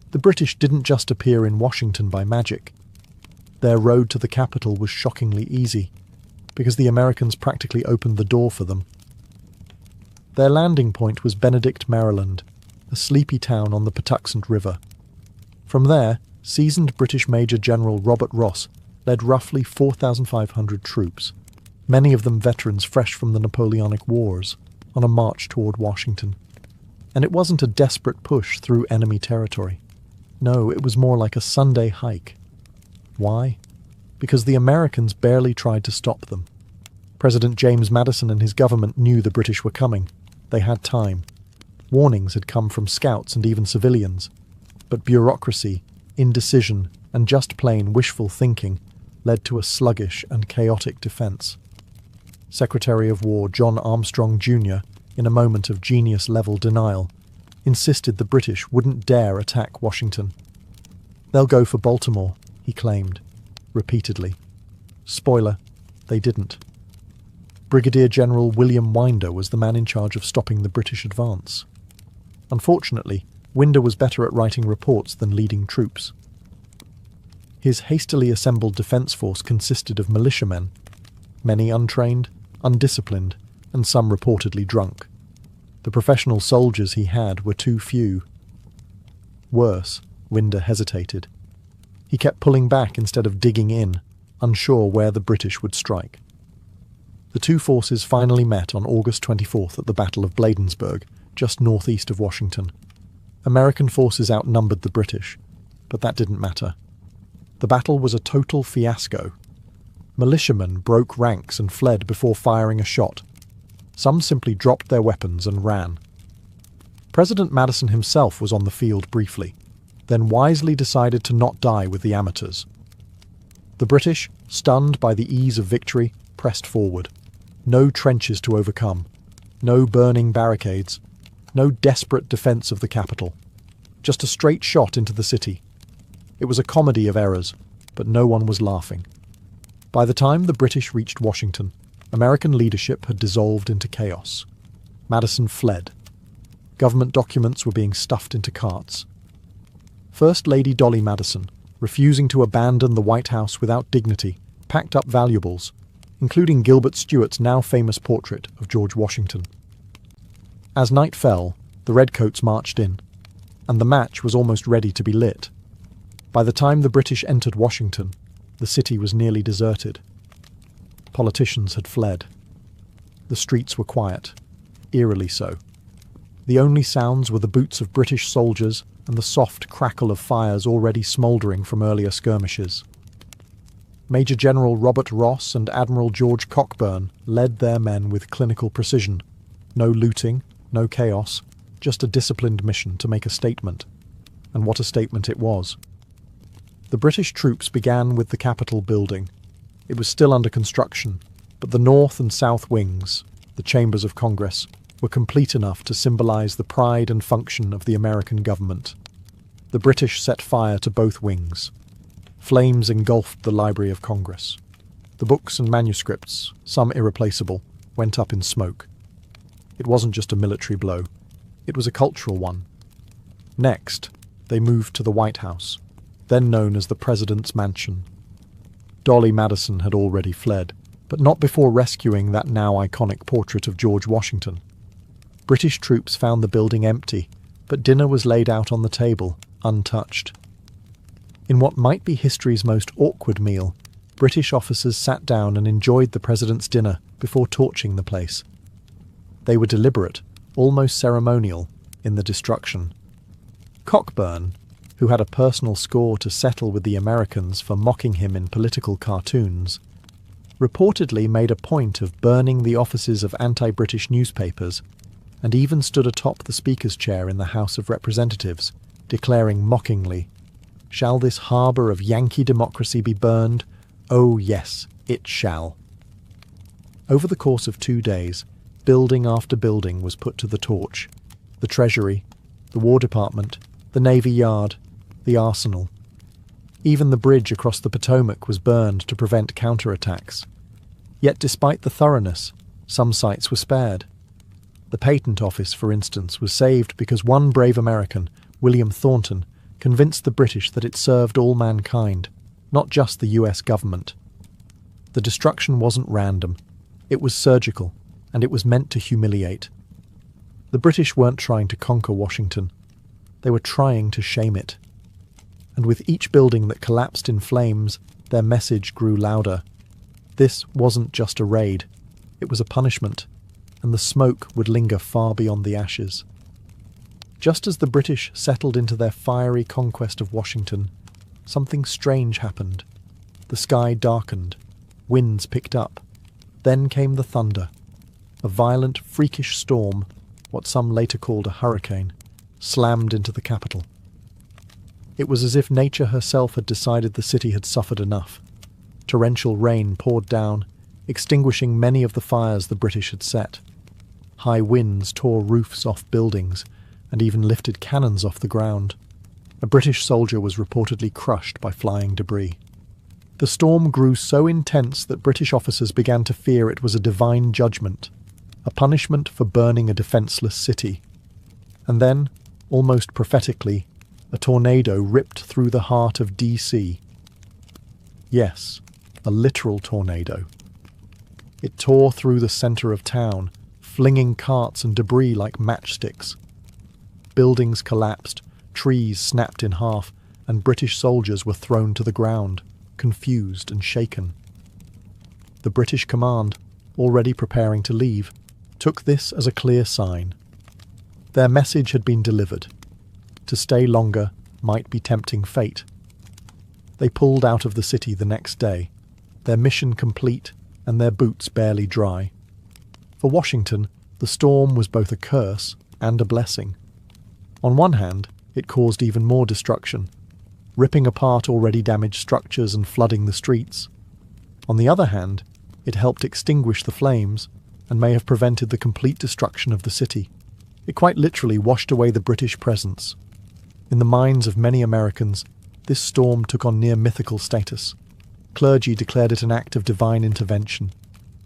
The British didn't just appear in Washington by magic. Their road to the Capitol was shockingly easy, because the Americans practically opened the door for them. Their landing point was Benedict, Maryland, a sleepy town on the Patuxent River. From there, seasoned British Major General Robert Ross led roughly 4,500 troops, many of them veterans fresh from the Napoleonic Wars, on a march toward Washington. And it wasn't a desperate push through enemy territory. No, it was more like a Sunday hike. Why? Because the Americans barely tried to stop them. President James Madison and his government knew the British were coming. They had time. Warnings had come from scouts and even civilians. But bureaucracy, indecision, and just plain wishful thinking led to a sluggish and chaotic defense. Secretary of War John Armstrong Jr., in a moment of genius-level denial, insisted the British wouldn't dare attack Washington. "They'll go for Baltimore," he claimed, repeatedly. Spoiler, they didn't. Brigadier General William Winder was the man in charge of stopping the British advance. Unfortunately, Winder was better at writing reports than leading troops. His hastily assembled defence force consisted of militiamen, many untrained, undisciplined, and some reportedly drunk. The professional soldiers he had were too few. Worse, Winder hesitated. He kept pulling back instead of digging in, unsure where the British would strike. The two forces finally met on August 24th at the Battle of Bladensburg, just northeast of Washington. American forces outnumbered the British, but that didn't matter. The battle was a total fiasco. Militiamen broke ranks and fled before firing a shot. Some simply dropped their weapons and ran. President Madison himself was on the field briefly, then wisely decided to not die with the amateurs. The British, stunned by the ease of victory, pressed forward. No trenches to overcome, no burning barricades, no desperate defence of the capital. Just a straight shot into the city. It was a comedy of errors, but no one was laughing. By the time the British reached Washington, American leadership had dissolved into chaos. Madison fled. Government documents were being stuffed into carts. First Lady Dolly Madison, refusing to abandon the White House without dignity, packed up valuables, including Gilbert Stuart's now famous portrait of George Washington. As night fell, the Redcoats marched in, and the match was almost ready to be lit. By the time the British entered Washington, the city was nearly deserted. Politicians had fled. The streets were quiet, eerily so. The only sounds were the boots of British soldiers and the soft crackle of fires already smouldering from earlier skirmishes. Major General Robert Ross and Admiral George Cockburn led their men with clinical precision. No looting, no chaos, just a disciplined mission to make a statement. And what a statement it was. The British troops began with the Capitol building. It was still under construction, but the north and south wings, the chambers of Congress, were complete enough to symbolize the pride and function of the American government. The British set fire to both wings. Flames engulfed the Library of Congress. The books and manuscripts, some irreplaceable, went up in smoke. It wasn't just a military blow. It was a cultural one. Next, they moved to the White House, then known as the President's Mansion. Dolly Madison had already fled, but not before rescuing that now iconic portrait of George Washington. British troops found the building empty, but dinner was laid out on the table, untouched. In what might be history's most awkward meal, British officers sat down and enjoyed the president's dinner before torching the place. They were deliberate, almost ceremonial, in the destruction. Cockburn, who had a personal score to settle with the Americans for mocking him in political cartoons, reportedly made a point of burning the offices of anti-British newspapers, and even stood atop the Speaker's chair in the House of Representatives, declaring mockingly, "Shall this harbour of Yankee democracy be burned? Oh yes, it shall." Over the course of 2 days, building after building was put to the torch. The Treasury, the War Department, the Navy Yard, the Arsenal. Even the bridge across the Potomac was burned to prevent counterattacks. Yet despite the thoroughness, some sites were spared. The Patent Office, for instance, was saved because one brave American, William Thornton, convinced the British that it served all mankind, not just the US government. The destruction wasn't random. It was surgical, and it was meant to humiliate. The British weren't trying to conquer Washington. They were trying to shame it. And with each building that collapsed in flames, their message grew louder. This wasn't just a raid. It was a punishment, and the smoke would linger far beyond the ashes. Just as the British settled into their fiery conquest of Washington, something strange happened. The sky darkened. Winds picked up. Then came the thunder. A violent, freakish storm, what some later called a hurricane, slammed into the capital. It was as if nature herself had decided the city had suffered enough. Torrential rain poured down, extinguishing many of the fires the British had set. High winds tore roofs off buildings and even lifted cannons off the ground. A British soldier was reportedly crushed by flying debris. The storm grew so intense that British officers began to fear it was a divine judgment, a punishment for burning a defenceless city. And then, almost prophetically, a tornado ripped through the heart of DC. Yes, a literal tornado. It tore through the centre of town, flinging carts and debris like matchsticks. Buildings collapsed, trees snapped in half, and British soldiers were thrown to the ground, confused and shaken. The British command, already preparing to leave, took this as a clear sign. Their message had been delivered. To stay longer might be tempting fate. They pulled out of the city the next day, their mission complete and their boots barely dry. For Washington, the storm was both a curse and a blessing. On one hand, it caused even more destruction, ripping apart already damaged structures and flooding the streets. On the other hand, it helped extinguish the flames and may have prevented the complete destruction of the city. It quite literally washed away the British presence. In the minds of many Americans, this storm took on near mythical status. Clergy declared it an act of divine intervention.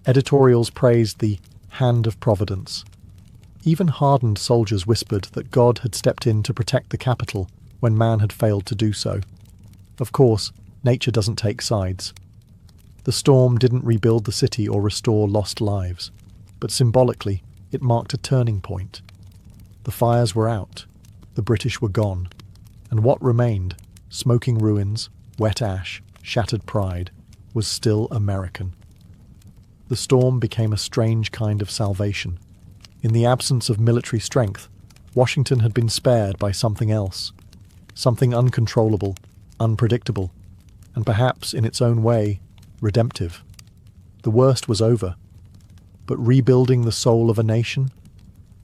Editorials praised the hand of providence. Even hardened soldiers whispered that God had stepped in to protect the capital when man had failed to do so. Of course, nature doesn't take sides. The storm didn't rebuild the city or restore lost lives, but symbolically, it marked a turning point. The fires were out, the British were gone, and what remained, smoking ruins, wet ash, shattered pride, was still American. The storm became a strange kind of salvation. In the absence of military strength, Washington had been spared by something else, something uncontrollable, unpredictable, and perhaps, in its own way, redemptive. The worst was over, but rebuilding the soul of a nation?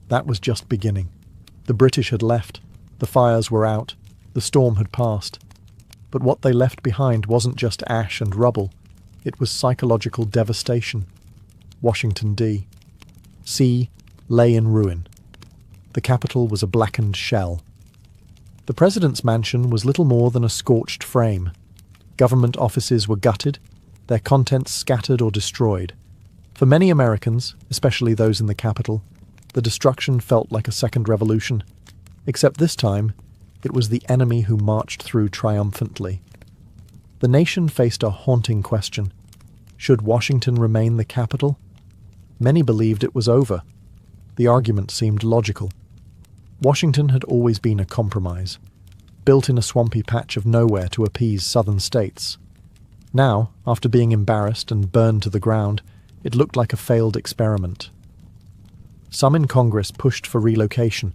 That was just beginning. The British had left, the fires were out, the storm had passed. But what they left behind wasn't just ash and rubble, it was psychological devastation. Washington, D.C. lay in ruin. The capital was a blackened shell. The president's mansion was little more than a scorched frame. Government offices were gutted, their contents scattered or destroyed. For many Americans, especially those in the capital, the destruction felt like a second revolution. Except this time, it was the enemy who marched through triumphantly. The nation faced a haunting question. Should Washington remain the capital? Many believed it was over. The argument seemed logical. Washington had always been a compromise, built in a swampy patch of nowhere to appease southern states. Now, after being embarrassed and burned to the ground, it looked like a failed experiment. Some in Congress pushed for relocation.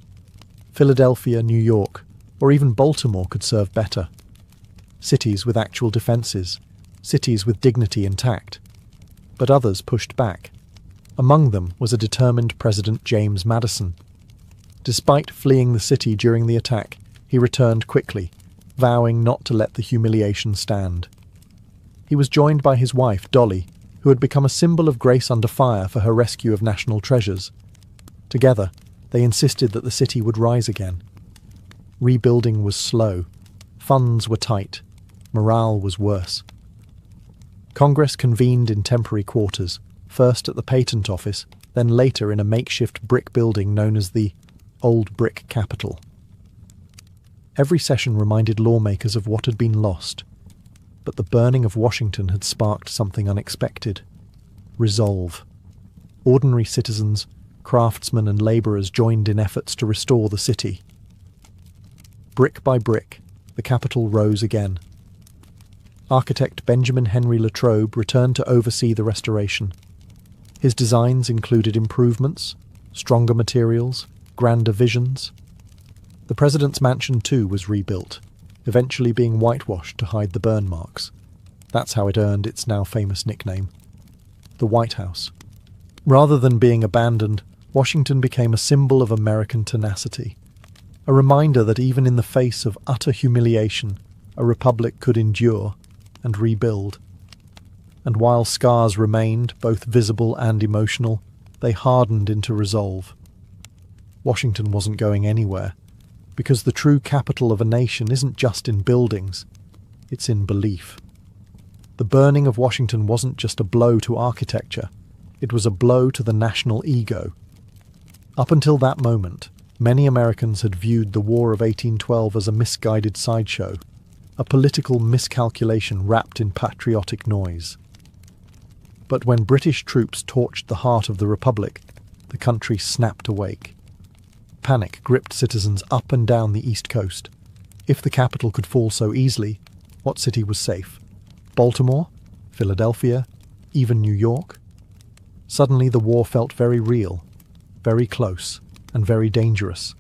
Philadelphia, New York, or even Baltimore could serve better. Cities with actual defences, cities with dignity intact. but others pushed back. Among them was a determined President James Madison. Despite fleeing the city during the attack, he returned quickly, vowing not to let the humiliation stand. He was joined by his wife, Dolly, who had become a symbol of grace under fire for her rescue of national treasures. Together, they insisted that the city would rise again. Rebuilding was slow, funds were tight, morale was worse. Congress convened in temporary quarters, first at the Patent Office, then later in a makeshift brick building known as the Old Brick Capitol. Every session reminded lawmakers of what had been lost, but the burning of Washington had sparked something unexpected. Resolve. Ordinary citizens, craftsmen and labourers joined in efforts to restore the city. Brick by brick, the Capitol rose again. Architect Benjamin Henry Latrobe returned to oversee the restoration. His designs included improvements, stronger materials, grander visions. The president's mansion too was rebuilt, eventually being whitewashed to hide the burn marks. That's how it earned its now famous nickname, the White House. Rather than being abandoned, Washington became a symbol of American tenacity, a reminder that even in the face of utter humiliation, a republic could endure and rebuild. And while scars remained, both visible and emotional, they hardened into resolve. Washington wasn't going anywhere, because the true capital of a nation isn't just in buildings, it's in belief. The burning of Washington wasn't just a blow to architecture, it was a blow to the national ego. Up until that moment, many Americans had viewed the War of 1812 as a misguided sideshow, a political miscalculation wrapped in patriotic noise. But when British troops torched the heart of the Republic, the country snapped awake. Panic gripped citizens up and down the East Coast. If the capital could fall so easily, what city was safe? Baltimore? Philadelphia? Even New York? Suddenly the war felt very real, very close, and very dangerous.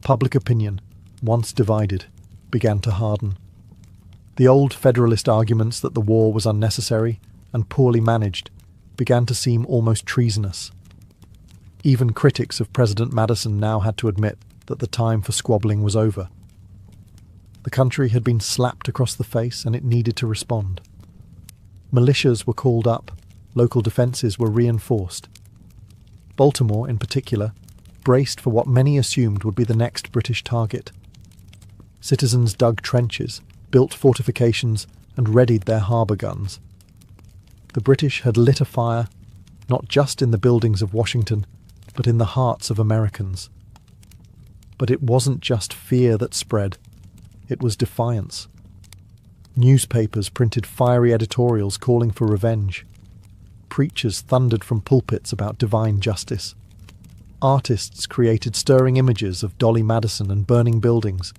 Public opinion, once divided, began to harden. The old Federalist arguments that the war was unnecessary and poorly managed began to seem almost treasonous. Even critics of President Madison now had to admit that the time for squabbling was over. The country had been slapped across the face and it needed to respond. Militias were called up, local defences were reinforced. Baltimore, in particular, braced for what many assumed would be the next British target. Citizens dug trenches, built fortifications, and readied their harbour guns. The British had lit a fire, not just in the buildings of Washington, but in the hearts of Americans. But it wasn't just fear that spread, it was defiance. Newspapers printed fiery editorials calling for revenge. Preachers thundered from pulpits about divine justice. Artists created stirring images of Dolly Madison and burning buildings,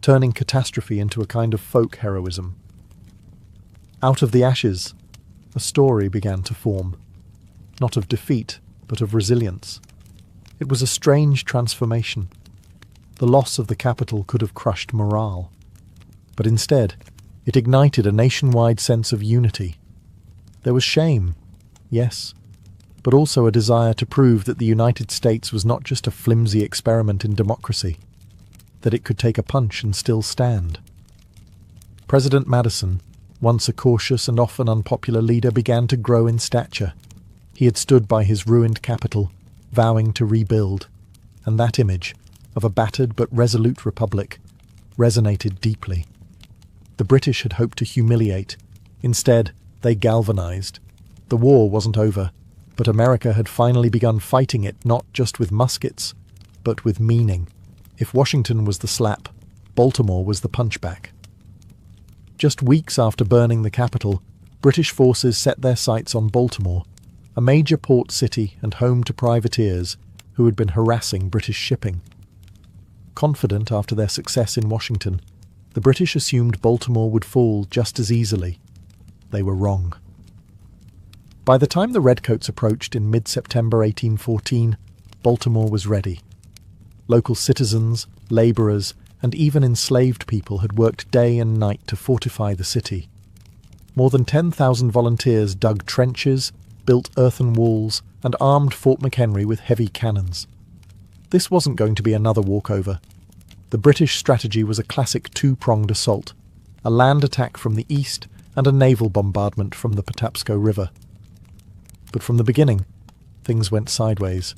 turning catastrophe into a kind of folk heroism. Out of the ashes, a story began to form, not of defeat, but of resilience. It was a strange transformation. The loss of the capital could have crushed morale, but instead, it ignited a nationwide sense of unity. There was shame, yes, but also a desire to prove that the United States was not just a flimsy experiment in democracy, that it could take a punch and still stand. President Madison, once a cautious and often unpopular leader, began to grow in stature. He had stood by his ruined capital, vowing to rebuild, and that image, of a battered but resolute republic, resonated deeply. The British had hoped to humiliate. Instead, they galvanized. The war wasn't over, but America had finally begun fighting it not just with muskets, but with meaning. If Washington was the slap, Baltimore was the punchback. Just weeks after burning the capital, British forces set their sights on Baltimore, a major port city and home to privateers who had been harassing British shipping. Confident after their success in Washington, the British assumed Baltimore would fall just as easily. They were wrong. By the time the Redcoats approached in mid-September 1814, Baltimore was ready. Local citizens, labourers, and even enslaved people had worked day and night to fortify the city. More than 10,000 volunteers dug trenches, built earthen walls, and armed Fort McHenry with heavy cannons. This wasn't going to be another walkover. The British strategy was a classic two-pronged assault, a land attack from the east and a naval bombardment from the Patapsco River. But from the beginning, things went sideways.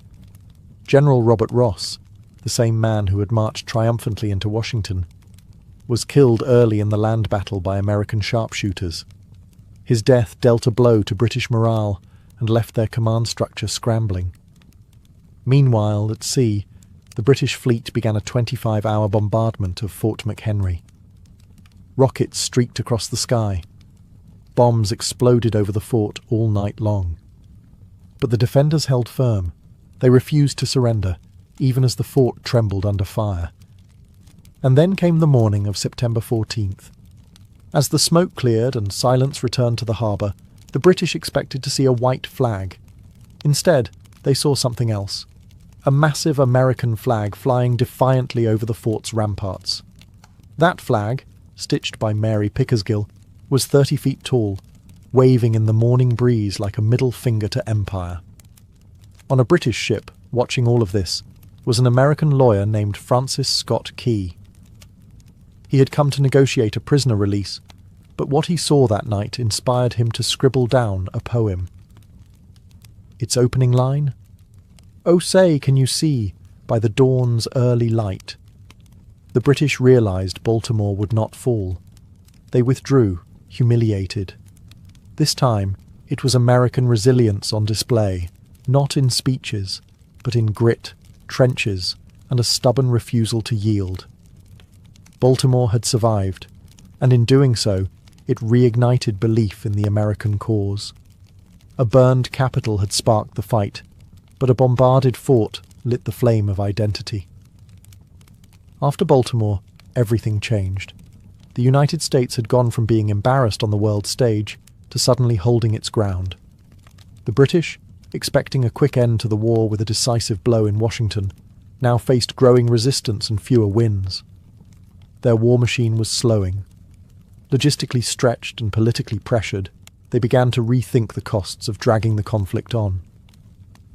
General Robert Ross, the same man who had marched triumphantly into Washington, was killed early in the land battle by American sharpshooters. His death dealt a blow to British morale and left their command structure scrambling. Meanwhile, at sea, the British fleet began a 25-hour bombardment of Fort McHenry. Rockets streaked across the sky. Bombs exploded over the fort all night long. But the defenders held firm. They refused to surrender, even as the fort trembled under fire. And then came the morning of September 14th. As the smoke cleared and silence returned to the harbour, the British expected to see a white flag. Instead, they saw something else. A massive American flag flying defiantly over the fort's ramparts. That flag, stitched by Mary Pickersgill, was 30 feet tall, waving in the morning breeze like a middle finger to empire. On a British ship, watching all of this, was an American lawyer named Francis Scott Key. He had come to negotiate a prisoner release, but what he saw that night inspired him to scribble down a poem. Its opening line? "Oh say, can you see, by the dawn's early light?" The British realised Baltimore would not fall. They withdrew, humiliated. This time, it was American resilience on display, not in speeches, but in grit, trenches, and a stubborn refusal to yield. Baltimore had survived, and in doing so, it reignited belief in the American cause. A burned capital had sparked the fight, but a bombarded fort lit the flame of identity. After Baltimore, everything changed. The United States had gone from being embarrassed on the world stage to suddenly holding its ground. The British, expecting a quick end to the war with a decisive blow in Washington, now faced growing resistance and fewer wins. Their war machine was slowing. Logistically stretched and politically pressured, they began to rethink the costs of dragging the conflict on.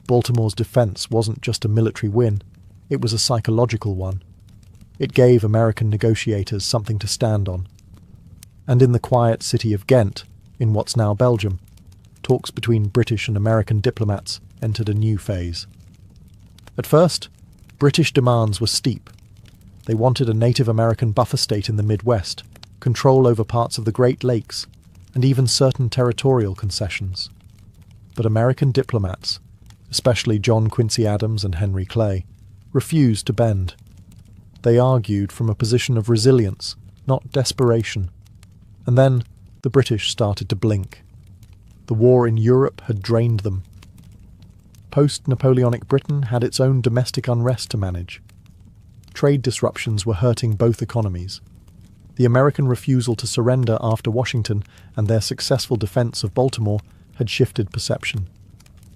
Baltimore's defense wasn't just a military win, it was a psychological one. It gave American negotiators something to stand on. And in the quiet city of Ghent, in what's now Belgium, talks between British and American diplomats entered a new phase. At first, British demands were steep. They wanted a Native American buffer state in the Midwest, control over parts of the Great Lakes, and even certain territorial concessions. But American diplomats, especially John Quincy Adams and Henry Clay, refused to bend. They argued from a position of resilience, not desperation. And then the British started to blink. The war in Europe had drained them. Post-Napoleonic Britain had its own domestic unrest to manage. Trade disruptions were hurting both economies. The American refusal to surrender after Washington and their successful defense of Baltimore had shifted perception.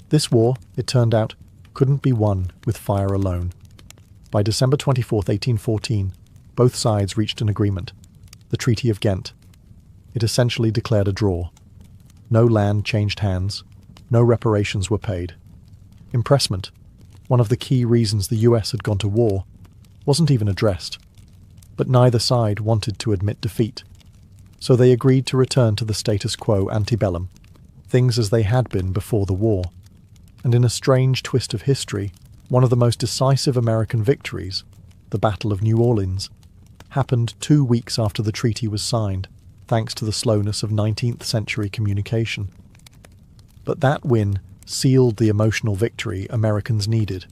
This war, it turned out, couldn't be won with fire alone. By December 24, 1814, both sides reached an agreement, the Treaty of Ghent. It essentially declared a draw. No land changed hands, no reparations were paid. Impressment, one of the key reasons the US had gone to war, wasn't even addressed. But neither side wanted to admit defeat, so they agreed to return to the status quo antebellum, things as they had been before the war. And in a strange twist of history, one of the most decisive American victories, the Battle of New Orleans, happened 2 weeks after the treaty was signed, thanks to the slowness of 19th century communication. But that win sealed the emotional victory Americans needed.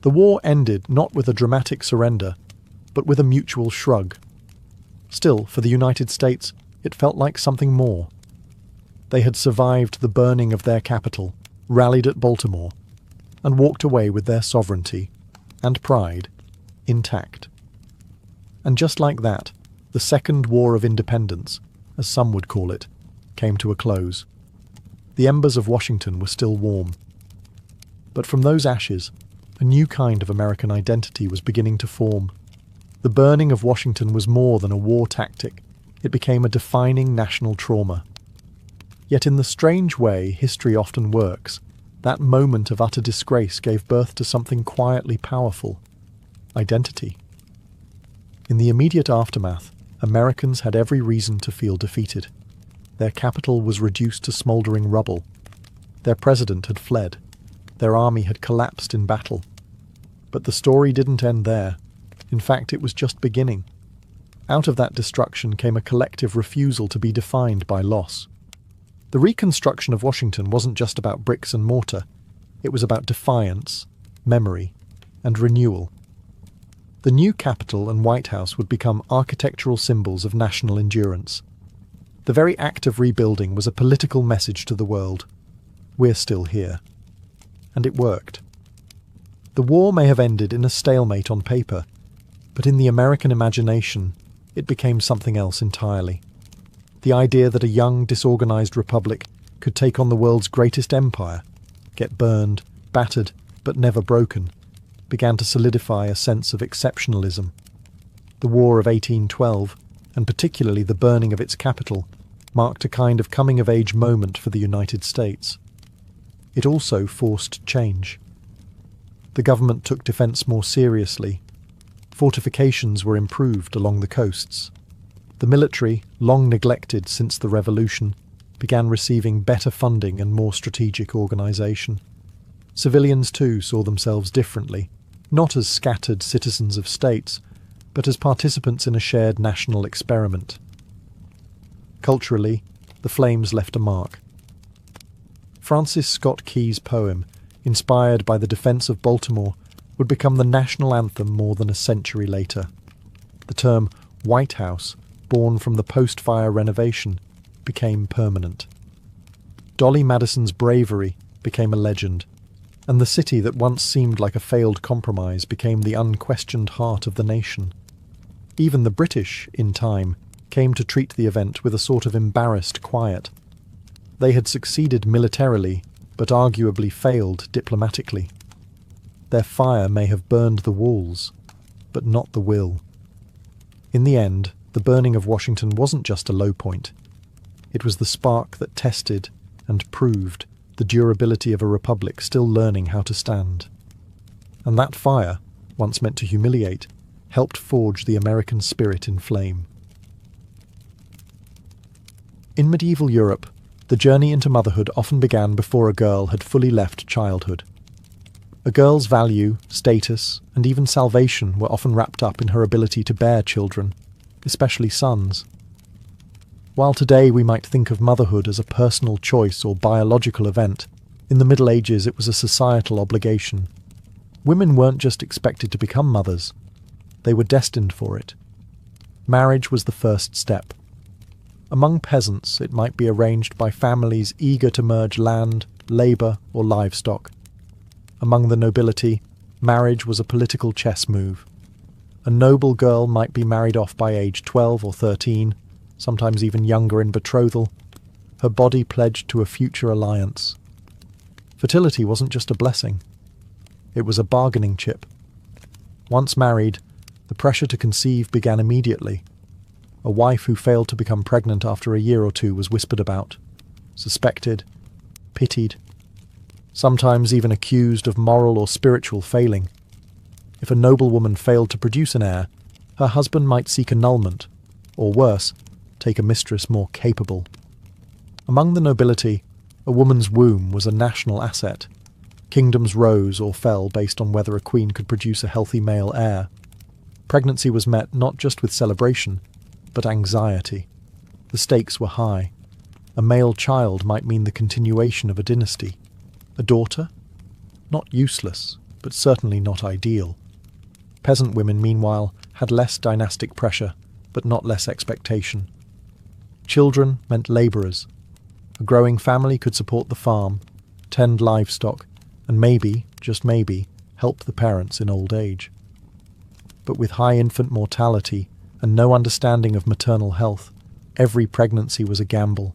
The war ended not with a dramatic surrender, but with a mutual shrug. Still, for the United States, it felt like something more. They had survived the burning of their capital, rallied at Baltimore, and walked away with their sovereignty and pride intact. And just like that, the Second War of Independence, as some would call it, came to a close. The embers of Washington were still warm. But from those ashes, a new kind of American identity was beginning to form. The burning of Washington was more than a war tactic. It became a defining national trauma. Yet in the strange way history often works, that moment of utter disgrace gave birth to something quietly powerful: identity. In the immediate aftermath, Americans had every reason to feel defeated. Their capital was reduced to smouldering rubble. Their president had fled. Their army had collapsed in battle. But the story didn't end there. In fact, it was just beginning. Out of that destruction came a collective refusal to be defined by loss. The reconstruction of Washington wasn't just about bricks and mortar. It was about defiance, memory, and renewal. The new Capitol and White House would become architectural symbols of national endurance. The very act of rebuilding was a political message to the world. We're still here. And it worked. The war may have ended in a stalemate on paper, but in the American imagination, it became something else entirely. The idea that a young, disorganized republic could take on the world's greatest empire, get burned, battered, but never broken, began to solidify a sense of exceptionalism. The War of 1812, and particularly the burning of its capital, marked a kind of coming-of-age moment for the United States. It also forced change. The government took defence more seriously. Fortifications were improved along the coasts. The military, long neglected since the Revolution, began receiving better funding and more strategic organisation. Civilians too saw themselves differently, not as scattered citizens of states, but as participants in a shared national experiment. Culturally, the flames left a mark. Francis Scott Key's poem, inspired by the defence of Baltimore, would become the national anthem more than a century later. The term White House, born from the post-fire renovation, became permanent. Dolly Madison's bravery became a legend, and the city that once seemed like a failed compromise became the unquestioned heart of the nation. Even the British, in time, came to treat the event with a sort of embarrassed quiet. They had succeeded militarily, but arguably failed diplomatically. Their fire may have burned the walls, but not the will. In the end, the burning of Washington wasn't just a low point. It was the spark that tested and proved the durability of a republic still learning how to stand. And that fire, once meant to humiliate, helped forge the American spirit in flame. In medieval Europe, the journey into motherhood often began before a girl had fully left childhood. A girl's value, status, and even salvation were often wrapped up in her ability to bear children, especially sons. While today we might think of motherhood as a personal choice or biological event, in the Middle Ages it was a societal obligation. Women weren't just expected to become mothers, they were destined for it. Marriage was the first step. Among peasants, it might be arranged by families eager to merge land, labour, or livestock. Among the nobility, marriage was a political chess move. A noble girl might be married off by age 12 or 13, sometimes even younger in betrothal, her body pledged to a future alliance. Fertility wasn't just a blessing. It was a bargaining chip. Once married, the pressure to conceive began immediately. A wife who failed to become pregnant after a year or two was whispered about, suspected, pitied, sometimes even accused of moral or spiritual failing. If a noblewoman failed to produce an heir, her husband might seek annulment, or worse, take a mistress more capable. Among the nobility, a woman's womb was a national asset. Kingdoms rose or fell based on whether a queen could produce a healthy male heir. Pregnancy was met not just with celebration, but anxiety. The stakes were high. A male child might mean the continuation of a dynasty. A daughter? Not useless, but certainly not ideal. Peasant women, meanwhile, had less dynastic pressure, but not less expectation. Children meant labourers. A growing family could support the farm, tend livestock, and maybe, just maybe, help the parents in old age. But with high infant mortality and no understanding of maternal health, every pregnancy was a gamble.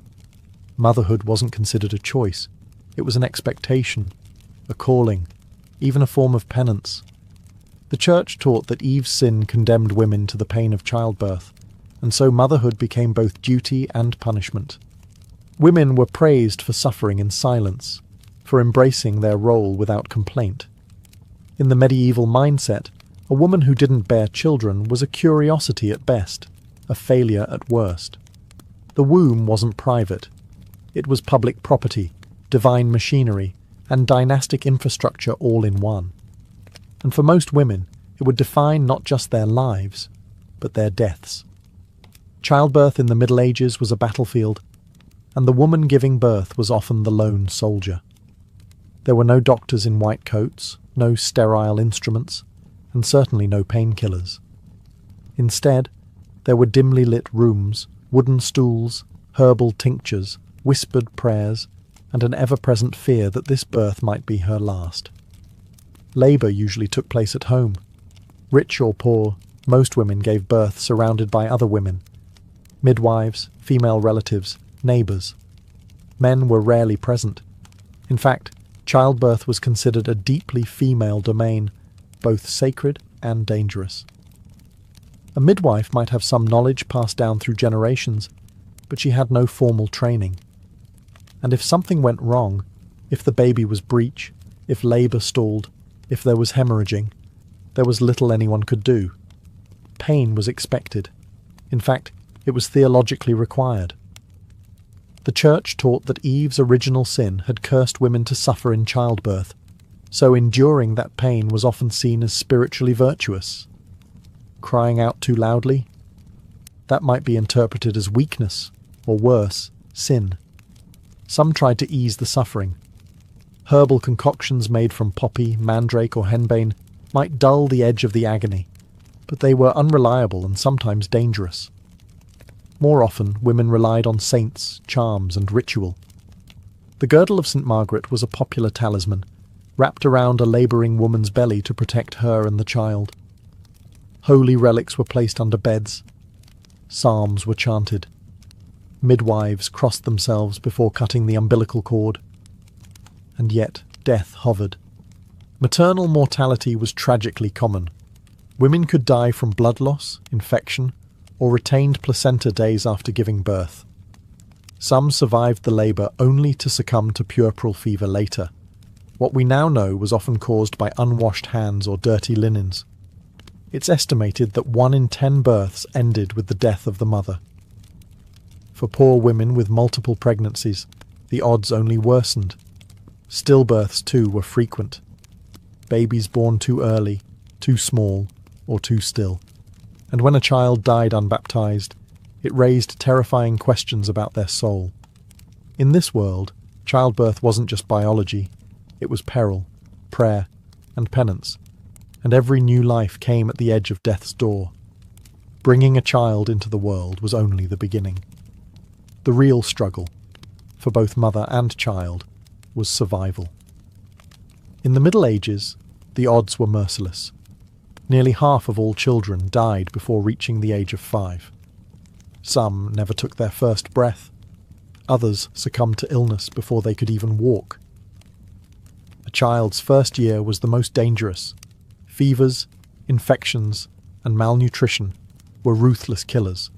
Motherhood wasn't considered a choice. It was an expectation, a calling, even a form of penance. The Church taught that Eve's sin condemned women to the pain of childbirth, and so motherhood became both duty and punishment. Women were praised for suffering in silence, for embracing their role without complaint. In the medieval mindset, a woman who didn't bear children was a curiosity at best, a failure at worst. The womb wasn't private. It was public property, divine machinery, and dynastic infrastructure all in one. And for most women, it would define not just their lives, but their deaths. Childbirth in the Middle Ages was a battlefield, and the woman giving birth was often the lone soldier. There were no doctors in white coats, no sterile instruments, and certainly no painkillers. Instead, there were dimly lit rooms, wooden stools, herbal tinctures, whispered prayers, and an ever-present fear that this birth might be her last. Labour usually took place at home. Rich or poor, most women gave birth surrounded by other women. Midwives, female relatives, neighbours. Men were rarely present. In fact, childbirth was considered a deeply female domain, both sacred and dangerous. A midwife might have some knowledge passed down through generations, but she had no formal training. And if something went wrong, if the baby was breech, if labour stalled, if there was hemorrhaging, there was little anyone could do. Pain was expected. In fact, it was theologically required. The Church taught that Eve's original sin had cursed women to suffer in childbirth, so enduring that pain was often seen as spiritually virtuous. Crying out too loudly? That might be interpreted as weakness, or worse, sin. Some tried to ease the suffering. Herbal concoctions made from poppy, mandrake, or henbane might dull the edge of the agony, but they were unreliable and sometimes dangerous. More often, women relied on saints, charms, and ritual. The girdle of St. Margaret was a popular talisman, wrapped around a labouring woman's belly to protect her and the child. Holy relics were placed under beds. Psalms were chanted. Midwives crossed themselves before cutting the umbilical cord. And yet, death hovered. Maternal mortality was tragically common. Women could die from blood loss, infection, or retained placenta days after giving birth. Some survived the labour only to succumb to puerperal fever later. What we now know was often caused by unwashed hands or dirty linens. It's estimated that 1 in 10 births ended with the death of the mother. For poor women with multiple pregnancies, the odds only worsened. Stillbirths, too, were frequent. Babies born too early, too small, or too still. And when a child died unbaptized, it raised terrifying questions about their soul. In this world, childbirth wasn't just biology, it was peril, prayer, and penance, and every new life came at the edge of death's door. Bringing a child into the world was only the beginning. The real struggle, for both mother and child, was survival. In the Middle Ages, the odds were merciless. Nearly half of all children died before reaching the age of 5. Some never took their first breath. Others succumbed to illness before they could even walk. A child's first year was the most dangerous. Fevers, infections, and malnutrition were ruthless killers,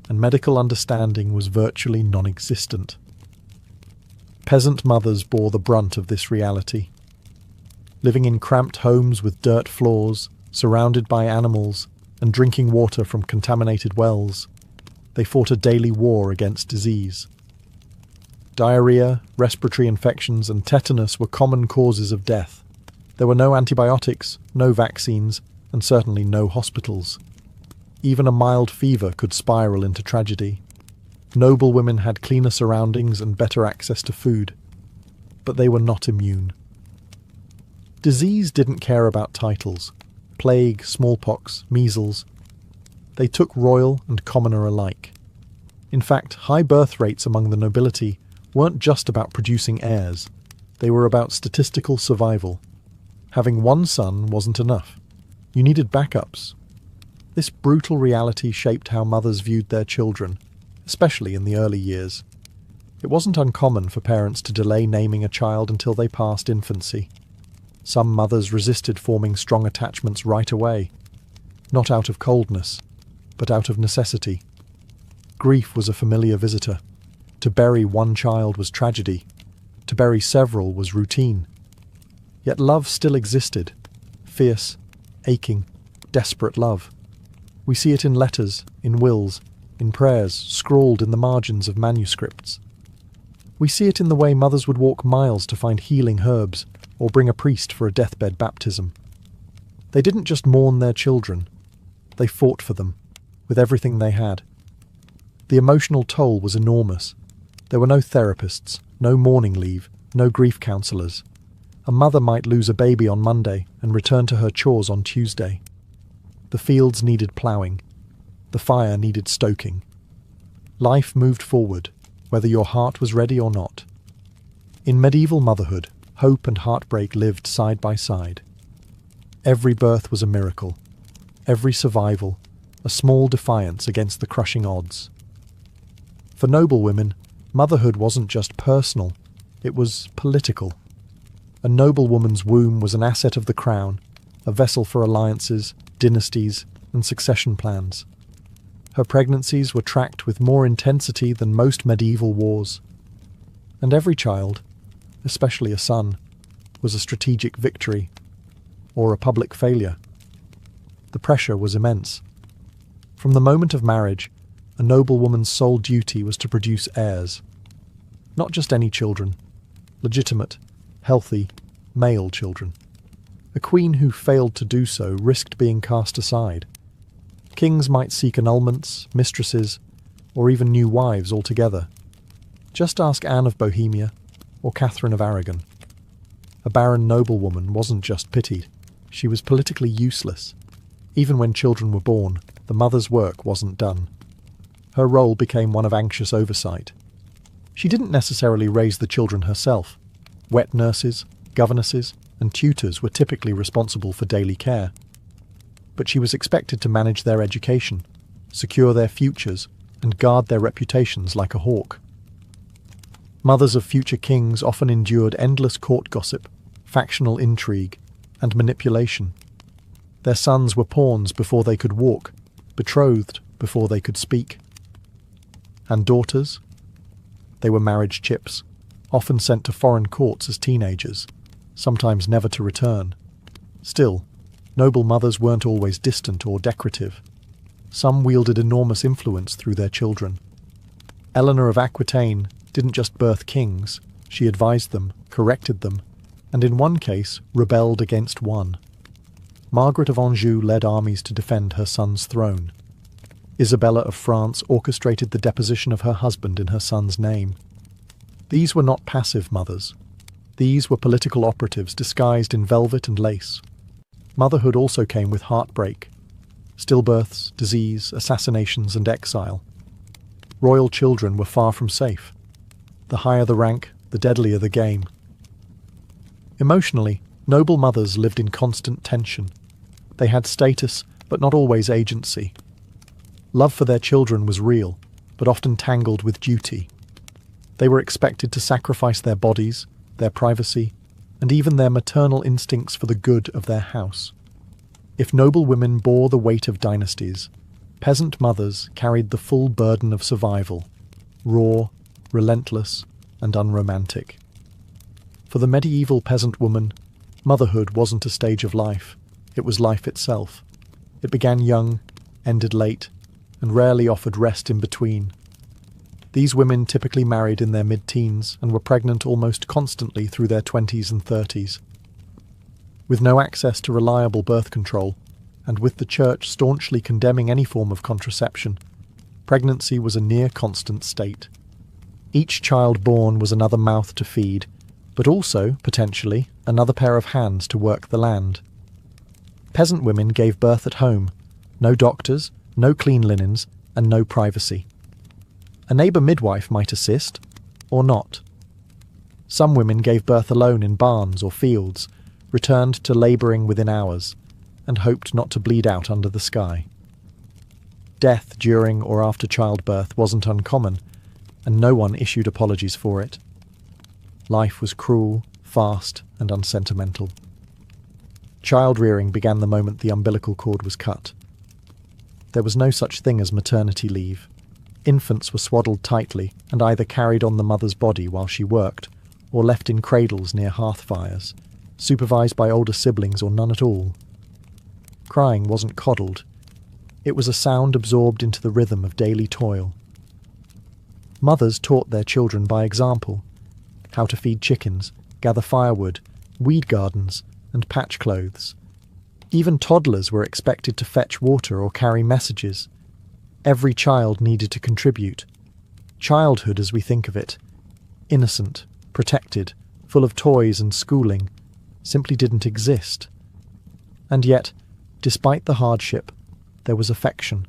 and medical understanding was virtually non-existent. Peasant mothers bore the brunt of this reality. Living in cramped homes with dirt floors, surrounded by animals, and drinking water from contaminated wells, they fought a daily war against disease. Diarrhea, respiratory infections, and tetanus were common causes of death. There were no antibiotics, no vaccines, and certainly no hospitals. Even a mild fever could spiral into tragedy. Noble women had cleaner surroundings and better access to food, but they were not immune. Disease didn't care about titles. Plague, smallpox, measles. They took royal and commoner alike. In fact, high birth rates among the nobility weren't just about producing heirs. They were about statistical survival. Having one son wasn't enough. You needed backups. This brutal reality shaped how mothers viewed their children, especially in the early years. It wasn't uncommon for parents to delay naming a child until they passed infancy. Some mothers resisted forming strong attachments right away, not out of coldness, but out of necessity. Grief was a familiar visitor. To bury one child was tragedy. To bury several was routine. Yet love still existed. Fierce, aching, desperate love. We see it in letters, in wills, in prayers scrawled in the margins of manuscripts. We see it in the way mothers would walk miles to find healing herbs or bring a priest for a deathbed baptism. They didn't just mourn their children. They fought for them, with everything they had. The emotional toll was enormous. There were no therapists, no mourning leave, no grief counsellors. A mother might lose a baby on Monday and return to her chores on Tuesday. The fields needed ploughing. The fire needed stoking. Life moved forward, whether your heart was ready or not. In medieval motherhood, hope and heartbreak lived side by side. Every birth was a miracle. Every survival, a small defiance against the crushing odds. For noble women, motherhood wasn't just personal, it was political. A noble woman's womb was an asset of the crown, a vessel for alliances, dynasties, and succession plans. Her pregnancies were tracked with more intensity than most medieval wars. And every child, especially a son, was a strategic victory, or a public failure. The pressure was immense. From the moment of marriage, a noble woman's sole duty was to produce heirs. Not just any children, legitimate, healthy, male children. A queen who failed to do so risked being cast aside. Kings might seek annulments, mistresses, or even new wives altogether. Just ask Anne of Bohemia or Catherine of Aragon. A barren noblewoman wasn't just pitied, she was politically useless. Even when children were born, the mother's work wasn't done. Her role became one of anxious oversight. She didn't necessarily raise the children herself. Wet nurses, governesses, and tutors were typically responsible for daily care. But she was expected to manage their education, secure their futures, and guard their reputations like a hawk. Mothers of future kings often endured endless court gossip, factional intrigue, and manipulation. Their sons were pawns before they could walk, betrothed before they could speak. And daughters? They were marriage chips, often sent to foreign courts as teenagers, sometimes never to return. Still, noble mothers weren't always distant or decorative. Some wielded enormous influence through their children. Eleanor of Aquitaine didn't just birth kings, she advised them, corrected them, and in one case rebelled against one. Margaret of Anjou led armies to defend her son's throne. Isabella of France orchestrated the deposition of her husband in her son's name. These were not passive mothers. These were political operatives disguised in velvet and lace. Motherhood also came with heartbreak, stillbirths, disease, assassinations, and exile. Royal children were far from safe. The higher the rank, the deadlier the game. Emotionally, noble mothers lived in constant tension. They had status, but not always agency. Love for their children was real, but often tangled with duty. They were expected to sacrifice their bodies, their privacy, and even their maternal instincts for the good of their house. If noble women bore the weight of dynasties, peasant mothers carried the full burden of survival, raw, relentless, and unromantic. For the medieval peasant woman, motherhood wasn't a stage of life, it was life itself. It began young, ended late, and rarely offered rest in between. These women typically married in their mid-teens and were pregnant almost constantly through their 20s and 30s. With no access to reliable birth control, and with the church staunchly condemning any form of contraception, pregnancy was a near-constant state. Each child born was another mouth to feed, but also, potentially, another pair of hands to work the land. Peasant women gave birth at home. No doctors, no clean linens, and no privacy. A neighbour midwife might assist, or not. Some women gave birth alone in barns or fields, returned to labouring within hours, and hoped not to bleed out under the sky. Death during or after childbirth wasn't uncommon, and no one issued apologies for it. Life was cruel, fast, and unsentimental. Child-rearing began the moment the umbilical cord was cut. There was no such thing as maternity leave. Infants were swaddled tightly and either carried on the mother's body while she worked, or left in cradles near hearth fires, supervised by older siblings or none at all. Crying wasn't coddled. It was a sound absorbed into the rhythm of daily toil. Mothers taught their children by example, how to feed chickens, gather firewood, weed gardens, and patch clothes. Even toddlers were expected to fetch water or carry messages. Every child needed to contribute. Childhood, as we think of it, innocent, protected, full of toys and schooling, simply didn't exist. And yet, despite the hardship, there was affection.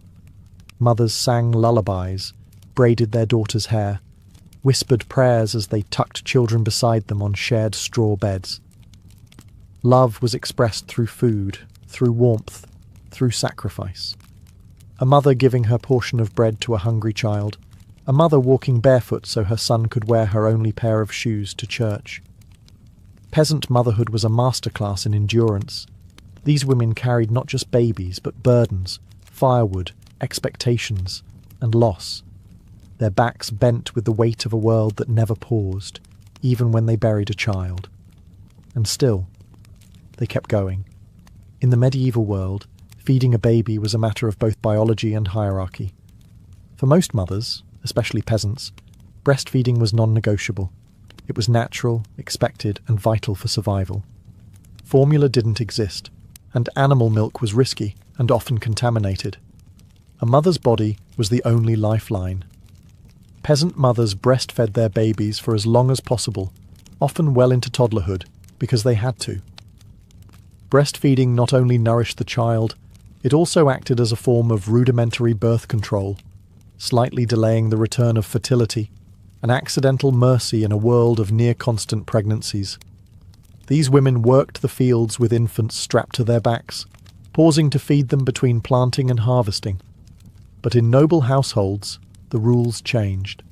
Mothers sang lullabies, braided their daughters' hair, whispered prayers as they tucked children beside them on shared straw beds. Love was expressed through food, through warmth, through sacrifice. A mother giving her portion of bread to a hungry child, a mother walking barefoot so her son could wear her only pair of shoes to church. Peasant motherhood was a masterclass in endurance. These women carried not just babies, but burdens, firewood, expectations, and loss. Their backs bent with the weight of a world that never paused, even when they buried a child. And still, they kept going. In the medieval world, feeding a baby was a matter of both biology and hierarchy. For most mothers, especially peasants, breastfeeding was non-negotiable. It was natural, expected, and vital for survival. Formula didn't exist, and animal milk was risky and often contaminated. A mother's body was the only lifeline. Peasant mothers breastfed their babies for as long as possible, often well into toddlerhood, because they had to. Breastfeeding not only nourished the child, it also acted as a form of rudimentary birth control, slightly delaying the return of fertility, an accidental mercy in a world of near-constant pregnancies. These women worked the fields with infants strapped to their backs, pausing to feed them between planting and harvesting. But in noble households, the rules changed.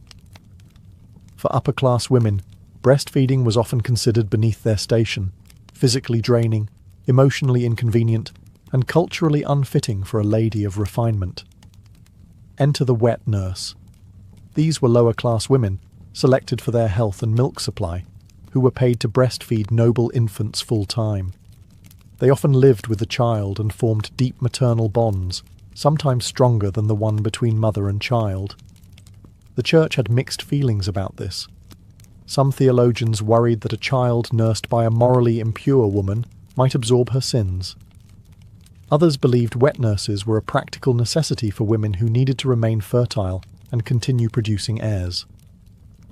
For upper-class women, breastfeeding was often considered beneath their station, physically draining, emotionally inconvenient, and culturally unfitting for a lady of refinement. Enter the wet nurse. These were lower-class women, selected for their health and milk supply, who were paid to breastfeed noble infants full-time. They often lived with the child and formed deep maternal bonds, sometimes stronger than the one between mother and child. The Church had mixed feelings about this. Some theologians worried that a child nursed by a morally impure woman might absorb her sins. Others believed wet nurses were a practical necessity for women who needed to remain fertile and continue producing heirs.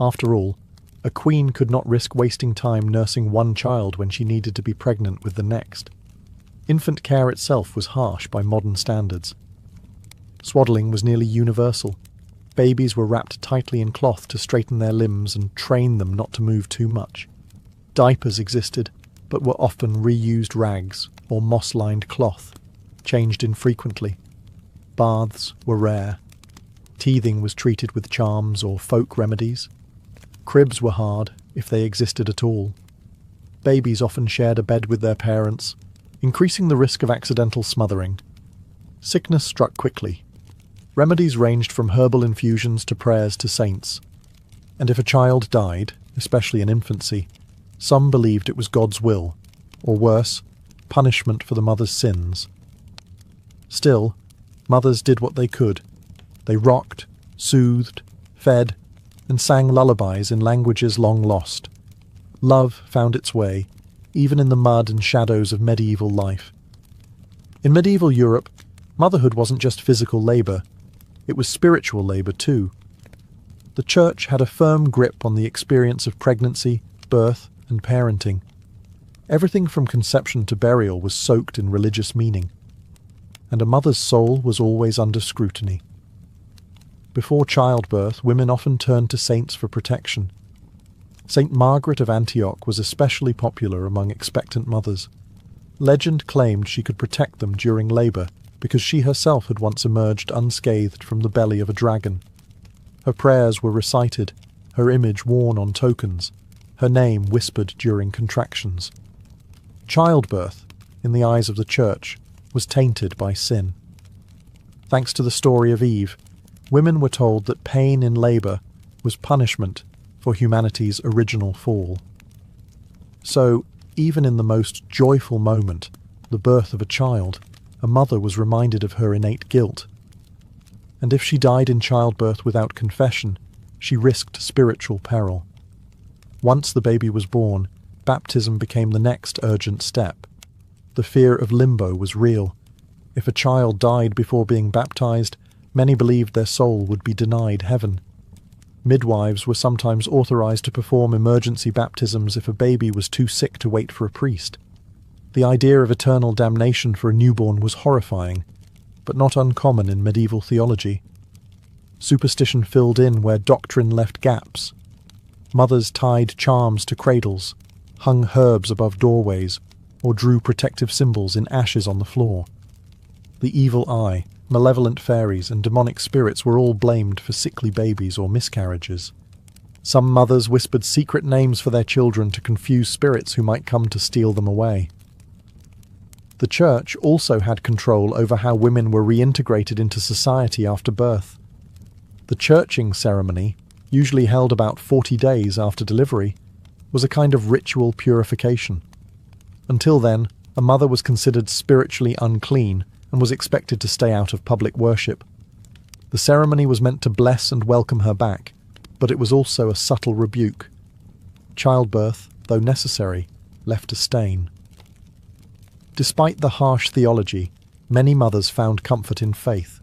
After all, a queen could not risk wasting time nursing one child when she needed to be pregnant with the next. Infant care itself was harsh by modern standards. Swaddling was nearly universal. Babies were wrapped tightly in cloth to straighten their limbs and train them not to move too much. Diapers existed, but were often reused rags or moss-lined cloth, changed infrequently. Baths were rare. Teething was treated with charms or folk remedies. Cribs were hard, if they existed at all. Babies often shared a bed with their parents, increasing the risk of accidental smothering. Sickness struck quickly. Remedies ranged from herbal infusions to prayers to saints. And if a child died, especially in infancy, some believed it was God's will, or worse, punishment for the mother's sins. Still, mothers did what they could. They rocked, soothed, fed, and sang lullabies in languages long lost. Love found its way, even in the mud and shadows of medieval life. In medieval Europe, motherhood wasn't just physical labour, it was spiritual labour too. The Church had a firm grip on the experience of pregnancy, birth, and parenting. Everything from conception to burial was soaked in religious meaning, and a mother's soul was always under scrutiny. Before childbirth, women often turned to saints for protection. Saint Margaret of Antioch was especially popular among expectant mothers. Legend claimed she could protect them during labour because she herself had once emerged unscathed from the belly of a dragon. Her prayers were recited, her image worn on tokens, her name whispered during contractions. Childbirth, in the eyes of the Church, was tainted by sin. Thanks to the story of Eve, women were told that pain in labour was punishment for humanity's original fall. So, even in the most joyful moment, the birth of a child, a mother was reminded of her innate guilt. And if she died in childbirth without confession, she risked spiritual peril. Once the baby was born, baptism became the next urgent step. The fear of limbo was real. If a child died before being baptized, many believed their soul would be denied heaven. Midwives were sometimes authorized to perform emergency baptisms if a baby was too sick to wait for a priest. The idea of eternal damnation for a newborn was horrifying, but not uncommon in medieval theology. Superstition filled in where doctrine left gaps. Mothers tied charms to cradles, hung herbs above doorways, or drew protective symbols in ashes on the floor. The evil eye, malevolent fairies, and demonic spirits were all blamed for sickly babies or miscarriages. Some mothers whispered secret names for their children to confuse spirits who might come to steal them away. The church also had control over how women were reintegrated into society after birth. The churching ceremony, usually held about 40 days after delivery, was a kind of ritual purification. Until then, a mother was considered spiritually unclean and was expected to stay out of public worship. The ceremony was meant to bless and welcome her back, but it was also a subtle rebuke. Childbirth, though necessary, left a stain. Despite the harsh theology, many mothers found comfort in faith.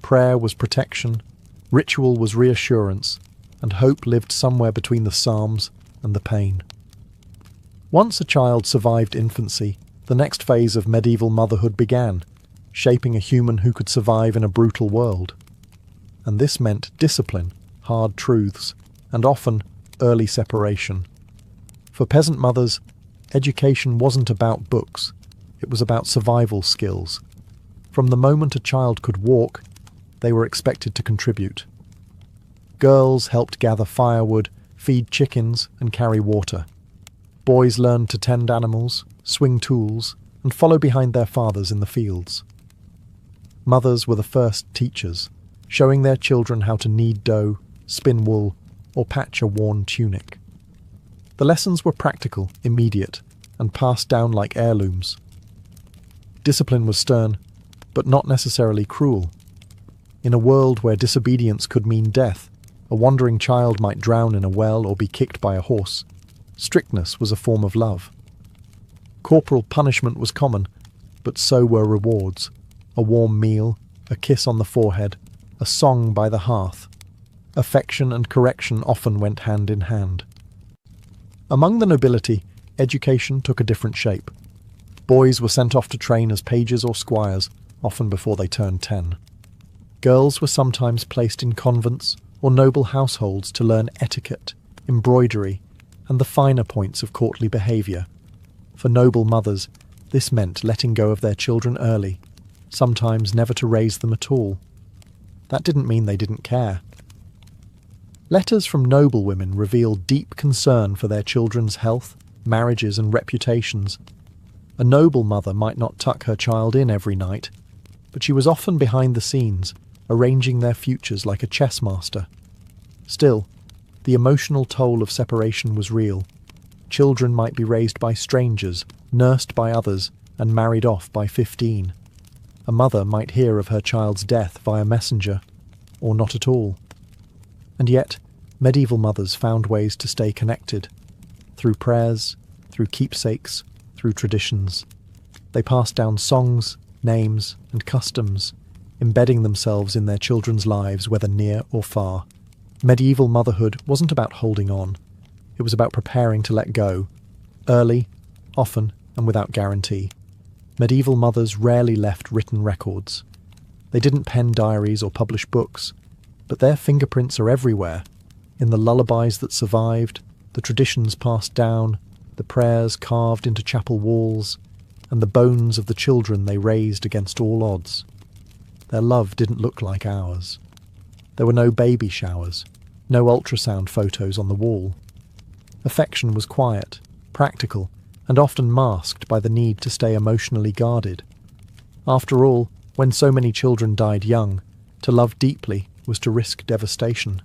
Prayer was protection, ritual was reassurance, and hope lived somewhere between the Psalms and the pain. Once a child survived infancy, the next phase of medieval motherhood began, shaping a human who could survive in a brutal world. And this meant discipline, hard truths, and often early separation. For peasant mothers, education wasn't about books, it was about survival skills. From the moment a child could walk, they were expected to contribute. Girls helped gather firewood, feed chickens, and carry water. Boys learned to tend animals, swing tools, and follow behind their fathers in the fields. Mothers were the first teachers, showing their children how to knead dough, spin wool, or patch a worn tunic. The lessons were practical, immediate, and passed down like heirlooms. Discipline was stern, but not necessarily cruel. In a world where disobedience could mean death, a wandering child might drown in a well or be kicked by a horse. Strictness was a form of love. Corporal punishment was common, but so were rewards. A warm meal, a kiss on the forehead, a song by the hearth. Affection and correction often went hand in hand. Among the nobility, education took a different shape. Boys were sent off to train as pages or squires, often before they turned 10. Girls were sometimes placed in convents or noble households to learn etiquette, embroidery, and the finer points of courtly behaviour. For noble mothers, this meant letting go of their children early, sometimes never to raise them at all. That didn't mean they didn't care. Letters from noble women reveal deep concern for their children's health, marriages, and reputations. A noble mother might not tuck her child in every night, but she was often behind the scenes, arranging their futures like a chess master. Still, the emotional toll of separation was real. Children might be raised by strangers, nursed by others, and married off by 15. A mother might hear of her child's death via messenger, or not at all. And yet, medieval mothers found ways to stay connected. Through prayers, through keepsakes, through traditions. They passed down songs, names, and customs, embedding themselves in their children's lives, whether near or far. Medieval motherhood wasn't about holding on. It was about preparing to let go, early, often, and without guarantee. Medieval mothers rarely left written records. They didn't pen diaries or publish books, but their fingerprints are everywhere, in the lullabies that survived, the traditions passed down, the prayers carved into chapel walls, and the bones of the children they raised against all odds. Their love didn't look like ours. There were no baby showers, no ultrasound photos on the wall. Affection was quiet, practical, and often masked by the need to stay emotionally guarded. After all, when so many children died young, to love deeply was to risk devastation.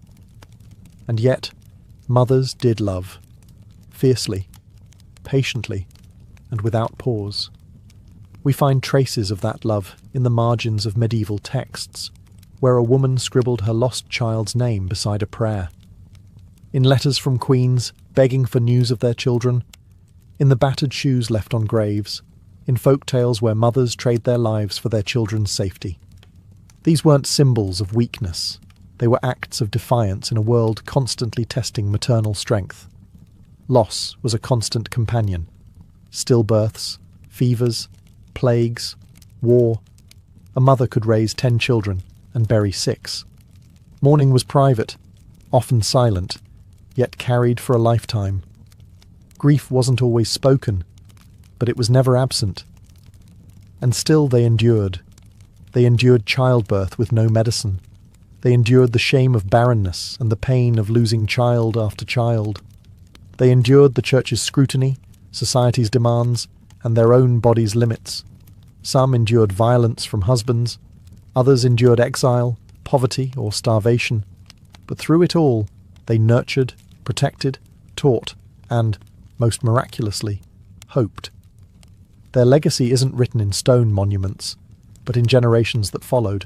And yet, mothers did love, fiercely, patiently, and without pause. We find traces of that love in the margins of medieval texts, where a woman scribbled her lost child's name beside a prayer. In letters from queens begging for news of their children, in the battered shoes left on graves, in folk tales where mothers trade their lives for their children's safety. These weren't symbols of weakness, they were acts of defiance in a world constantly testing maternal strength. Loss was a constant companion. Stillbirths, fevers, plagues, war. A mother could raise 10 children and bury 6. Mourning was private, often silent, yet carried for a lifetime. Grief wasn't always spoken, but it was never absent. And still they endured. They endured childbirth with no medicine. They endured the shame of barrenness and the pain of losing child after child. They endured the church's scrutiny, society's demands, and their own body's limits. Some endured violence from husbands, others endured exile, poverty, or starvation. But through it all, they nurtured, protected, taught, and, most miraculously, hoped. Their legacy isn't written in stone monuments, but in generations that followed.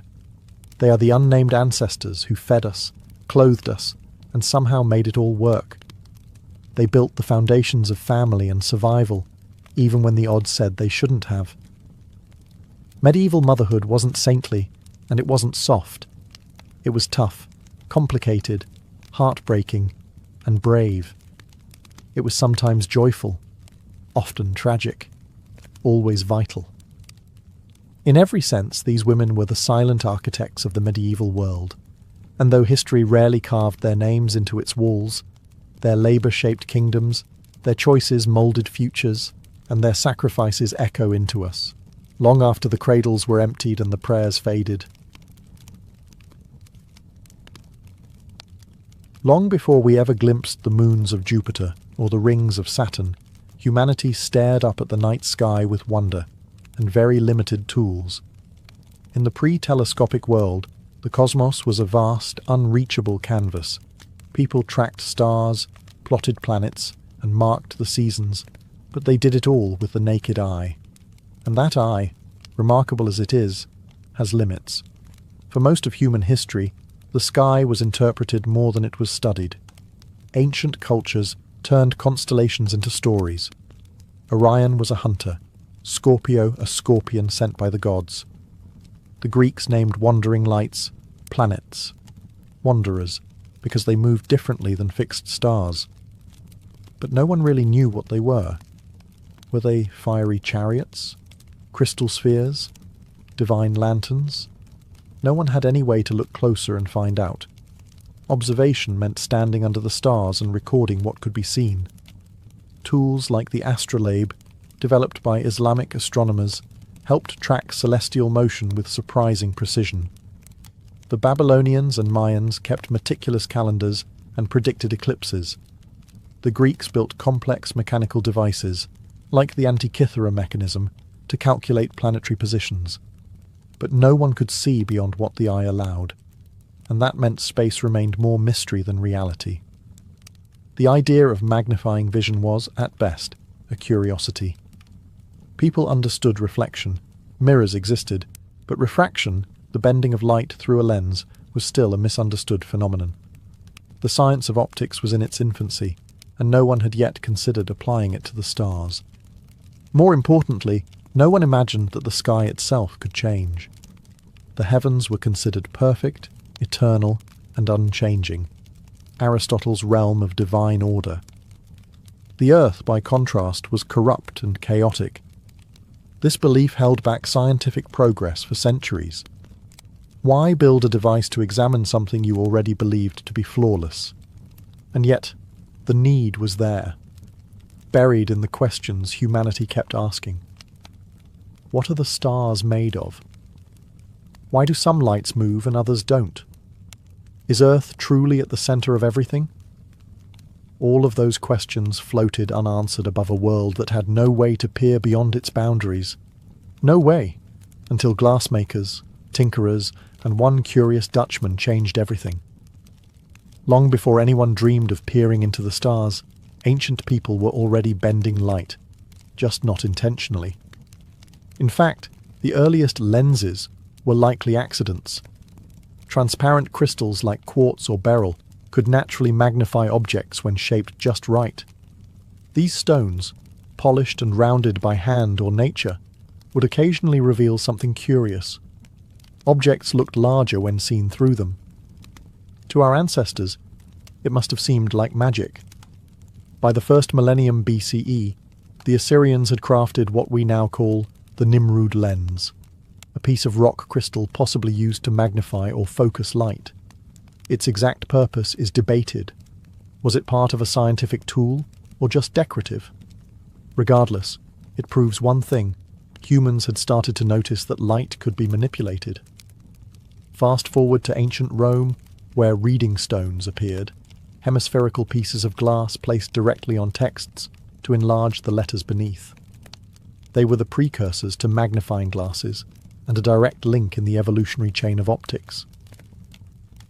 They are the unnamed ancestors who fed us, clothed us, and somehow made it all work. They built the foundations of family and survival, even when the odds said they shouldn't have. Medieval motherhood wasn't saintly, and it wasn't soft. It was tough, complicated, heartbreaking, and brave. It was sometimes joyful, often tragic, always vital. In every sense, these women were the silent architects of the medieval world, and though history rarely carved their names into its walls, their labour-shaped kingdoms, their choices moulded futures, and their sacrifices echo into us, long after the cradles were emptied and the prayers faded. Long before we ever glimpsed the moons of Jupiter or the rings of Saturn, humanity stared up at the night sky with wonder and very limited tools. In the pre-telescopic world, the cosmos was a vast, unreachable canvas. People tracked stars, plotted planets, and marked the seasons, but they did it all with the naked eye. And that eye, remarkable as it is, has limits. For most of human history, the sky was interpreted more than it was studied. Ancient cultures turned constellations into stories. Orion was a hunter, Scorpio a scorpion sent by the gods. The Greeks named wandering lights planets, wanderers, because they moved differently than fixed stars. But no one really knew what they were. Were they fiery chariots? Crystal spheres? Divine lanterns? No one had any way to look closer and find out. Observation meant standing under the stars and recording what could be seen. Tools like the astrolabe, developed by Islamic astronomers, helped track celestial motion with surprising precision. The Babylonians and Mayans kept meticulous calendars and predicted eclipses. The Greeks built complex mechanical devices, like the Antikythera mechanism, to calculate planetary positions. But no one could see beyond what the eye allowed, and that meant space remained more mystery than reality. The idea of magnifying vision was, at best, a curiosity. People understood reflection. Mirrors existed, but refraction, the bending of light through a lens, was still a misunderstood phenomenon. The science of optics was in its infancy, and no one had yet considered applying it to the stars. More importantly, no one imagined that the sky itself could change. The heavens were considered perfect, eternal, and unchanging, Aristotle's realm of divine order. The earth, by contrast, was corrupt and chaotic. This belief held back scientific progress for centuries. Why build a device to examine something you already believed to be flawless? And yet, the need was there, buried in the questions humanity kept asking. What are the stars made of? Why do some lights move and others don't? Is Earth truly at the centre of everything? All of those questions floated unanswered above a world that had no way to peer beyond its boundaries. No way, until glassmakers, tinkerers, and one curious Dutchman changed everything. Long before anyone dreamed of peering into the stars, ancient people were already bending light, just not intentionally. In fact, the earliest lenses were likely accidents. Transparent crystals like quartz or beryl could naturally magnify objects when shaped just right. These stones, polished and rounded by hand or nature, would occasionally reveal something curious. Objects looked larger when seen through them. To our ancestors, it must have seemed like magic. By the first millennium BCE, the Assyrians had crafted what we now call the Nimrud lens, a piece of rock crystal possibly used to magnify or focus light. Its exact purpose is debated. Was it part of a scientific tool or just decorative? Regardless, it proves one thing: humans had started to notice that light could be manipulated. Fast forward to ancient Rome, where reading stones appeared, hemispherical pieces of glass placed directly on texts to enlarge the letters beneath. They were the precursors to magnifying glasses and a direct link in the evolutionary chain of optics.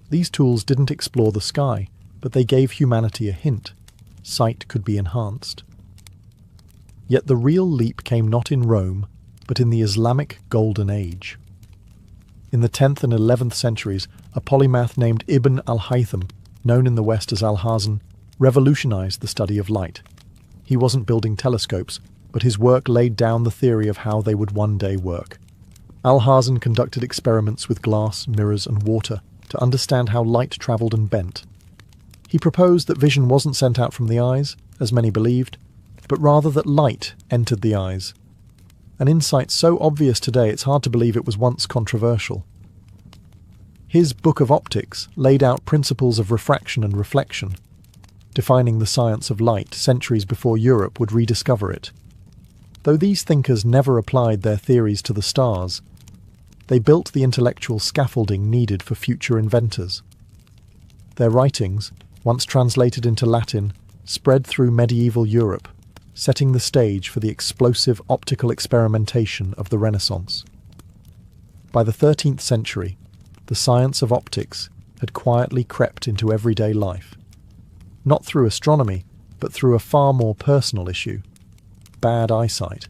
These tools didn't explore the sky, but they gave humanity a hint: sight could be enhanced. Yet the real leap came not in Rome, but in the Islamic Golden Age. In the 10th and 11th centuries, a polymath named Ibn al-Haytham, known in the West as Alhazen, revolutionized the study of light. He wasn't building telescopes, but his work laid down the theory of how they would one day work. Alhazen conducted experiments with glass, mirrors, and water to understand how light traveled and bent. He proposed that vision wasn't sent out from the eyes, as many believed, but rather that light entered the eyes. An insight so obvious today it's hard to believe it was once controversial. His Book of Optics laid out principles of refraction and reflection, defining the science of light centuries before Europe would rediscover it. Though these thinkers never applied their theories to the stars, they built the intellectual scaffolding needed for future inventors. Their writings, once translated into Latin, spread through medieval Europe, setting the stage for the explosive optical experimentation of the Renaissance. By the 13th century, the science of optics had quietly crept into everyday life, not through astronomy, but through a far more personal issue: bad eyesight.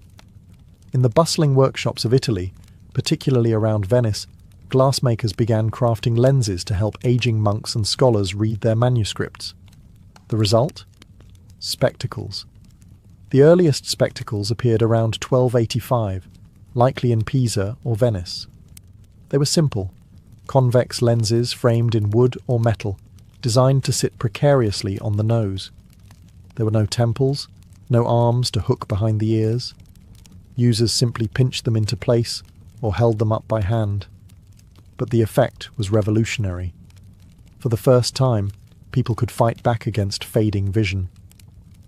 In the bustling workshops of Italy, particularly around Venice, glassmakers began crafting lenses to help aging monks and scholars read their manuscripts. The result? Spectacles. The earliest spectacles appeared around 1285, likely in Pisa or Venice. They were simple, convex lenses framed in wood or metal, designed to sit precariously on the nose. There were no temples, no arms to hook behind the ears. Users simply pinched them into place or held them up by hand. But the effect was revolutionary. For the first time, people could fight back against fading vision.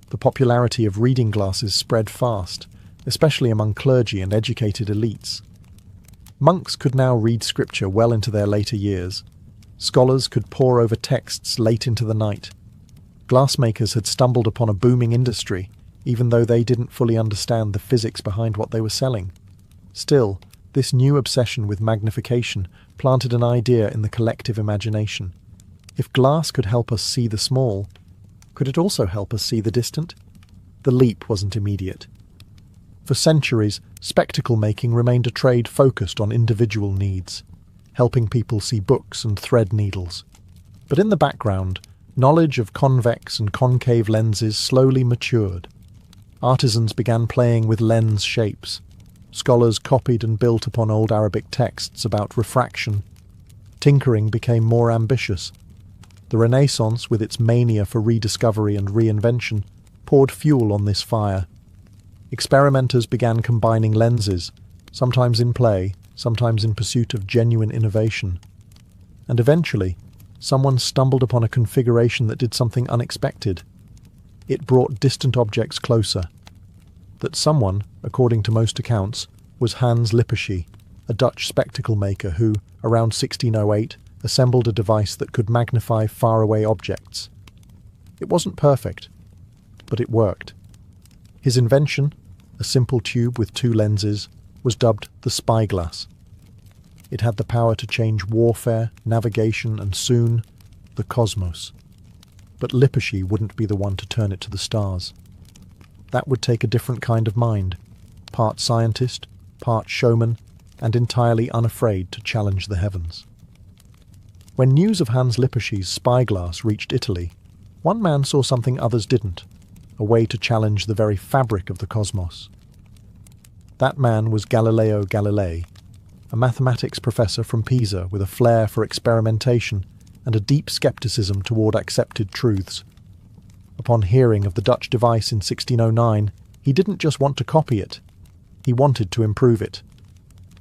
The popularity of reading glasses spread fast, especially among clergy and educated elites. Monks could now read scripture well into their later years. Scholars could pore over texts late into the night. Glassmakers had stumbled upon a booming industry, even though they didn't fully understand the physics behind what they were selling. Still, this new obsession with magnification planted an idea in the collective imagination. If glass could help us see the small, could it also help us see the distant? The leap wasn't immediate. For centuries, spectacle making remained a trade focused on individual needs, helping people see books and thread needles. But in the background, knowledge of convex and concave lenses slowly matured. Artisans began playing with lens shapes. Scholars copied and built upon old Arabic texts about refraction. Tinkering became more ambitious. The Renaissance, with its mania for rediscovery and reinvention, poured fuel on this fire. Experimenters began combining lenses, sometimes in play, sometimes in pursuit of genuine innovation. And eventually, someone stumbled upon a configuration that did something unexpected. It brought distant objects closer. That someone, according to most accounts, was Hans Lippershey, a Dutch spectacle maker who, around 1608, assembled a device that could magnify faraway objects. It wasn't perfect, but it worked. His invention, a simple tube with two lenses, was dubbed the spyglass. It had the power to change warfare, navigation, and soon, the cosmos. But Lippershey wouldn't be the one to turn it to the stars. That would take a different kind of mind, part scientist, part showman, and entirely unafraid to challenge the heavens. When news of Hans Lippershey's spyglass reached Italy, one man saw something others didn't, a way to challenge the very fabric of the cosmos. That man was Galileo Galilei, a mathematics professor from Pisa with a flair for experimentation and a deep skepticism toward accepted truths. Upon hearing of the Dutch device in 1609, he didn't just want to copy it, he wanted to improve it.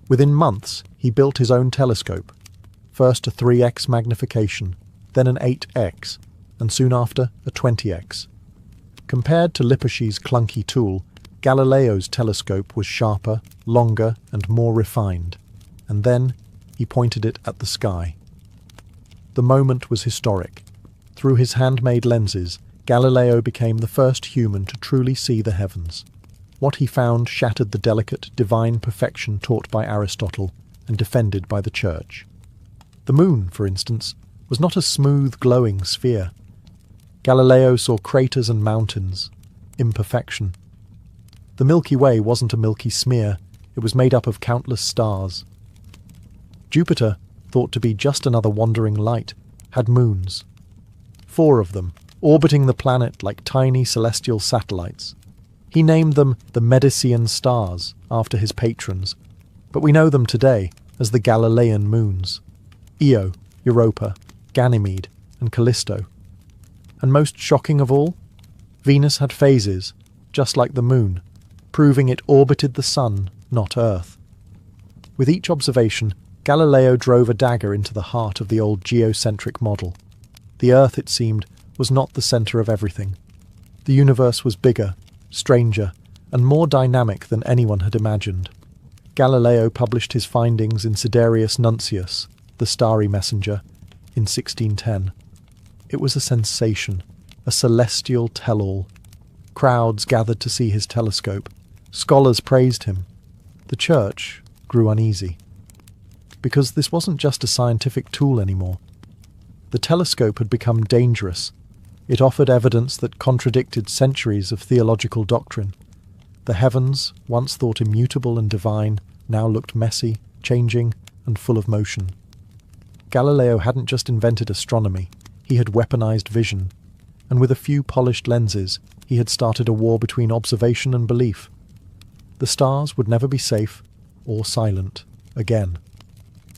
Within months, he built his own telescope, first a 3x magnification, then an 8x, and soon after a 20x. Compared to Lippershey's clunky tool, Galileo's telescope was sharper, longer, and more refined, and then he pointed it at the sky. The moment was historic. Through his handmade lenses, Galileo became the first human to truly see the heavens. What he found shattered the delicate, divine perfection taught by Aristotle and defended by the Church. The moon, for instance, was not a smooth, glowing sphere. Galileo saw craters and mountains, imperfection. The Milky Way wasn't a milky smear, it was made up of countless stars. Jupiter, thought to be just another wandering light, had moons. 4 of them, orbiting the planet like tiny celestial satellites. He named them the Medicean stars, after his patrons, but we know them today as the Galilean moons: Io, Europa, Ganymede, and Callisto. And most shocking of all, Venus had phases, just like the moon, proving it orbited the sun, not Earth. With each observation, Galileo drove a dagger into the heart of the old geocentric model. The Earth, it seemed, was not the centre of everything. The universe was bigger, stranger, and more dynamic than anyone had imagined. Galileo published his findings in Sidereus Nuncius, the Starry Messenger, in 1610. It was a sensation, a celestial tell-all. Crowds gathered to see his telescope. Scholars praised him. The Church grew uneasy. Because this wasn't just a scientific tool anymore. The telescope had become dangerous. It offered evidence that contradicted centuries of theological doctrine. The heavens, once thought immutable and divine, now looked messy, changing, and full of motion. Galileo hadn't just invented astronomy, he had weaponized vision, and with a few polished lenses, he had started a war between observation and belief. The stars would never be safe or silent again.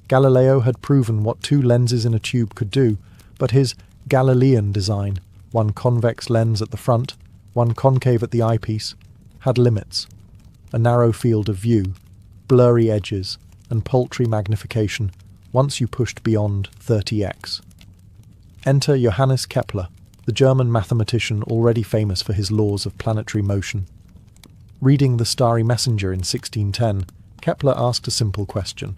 Galileo had proven what 2 lenses in a tube could do, but his Galilean design, one convex lens at the front, one concave at the eyepiece, had limits. A narrow field of view, blurry edges, and paltry magnification once you pushed beyond 30x. Enter Johannes Kepler, the German mathematician already famous for his laws of planetary motion. Reading The Starry Messenger in 1610, Kepler asked a simple question.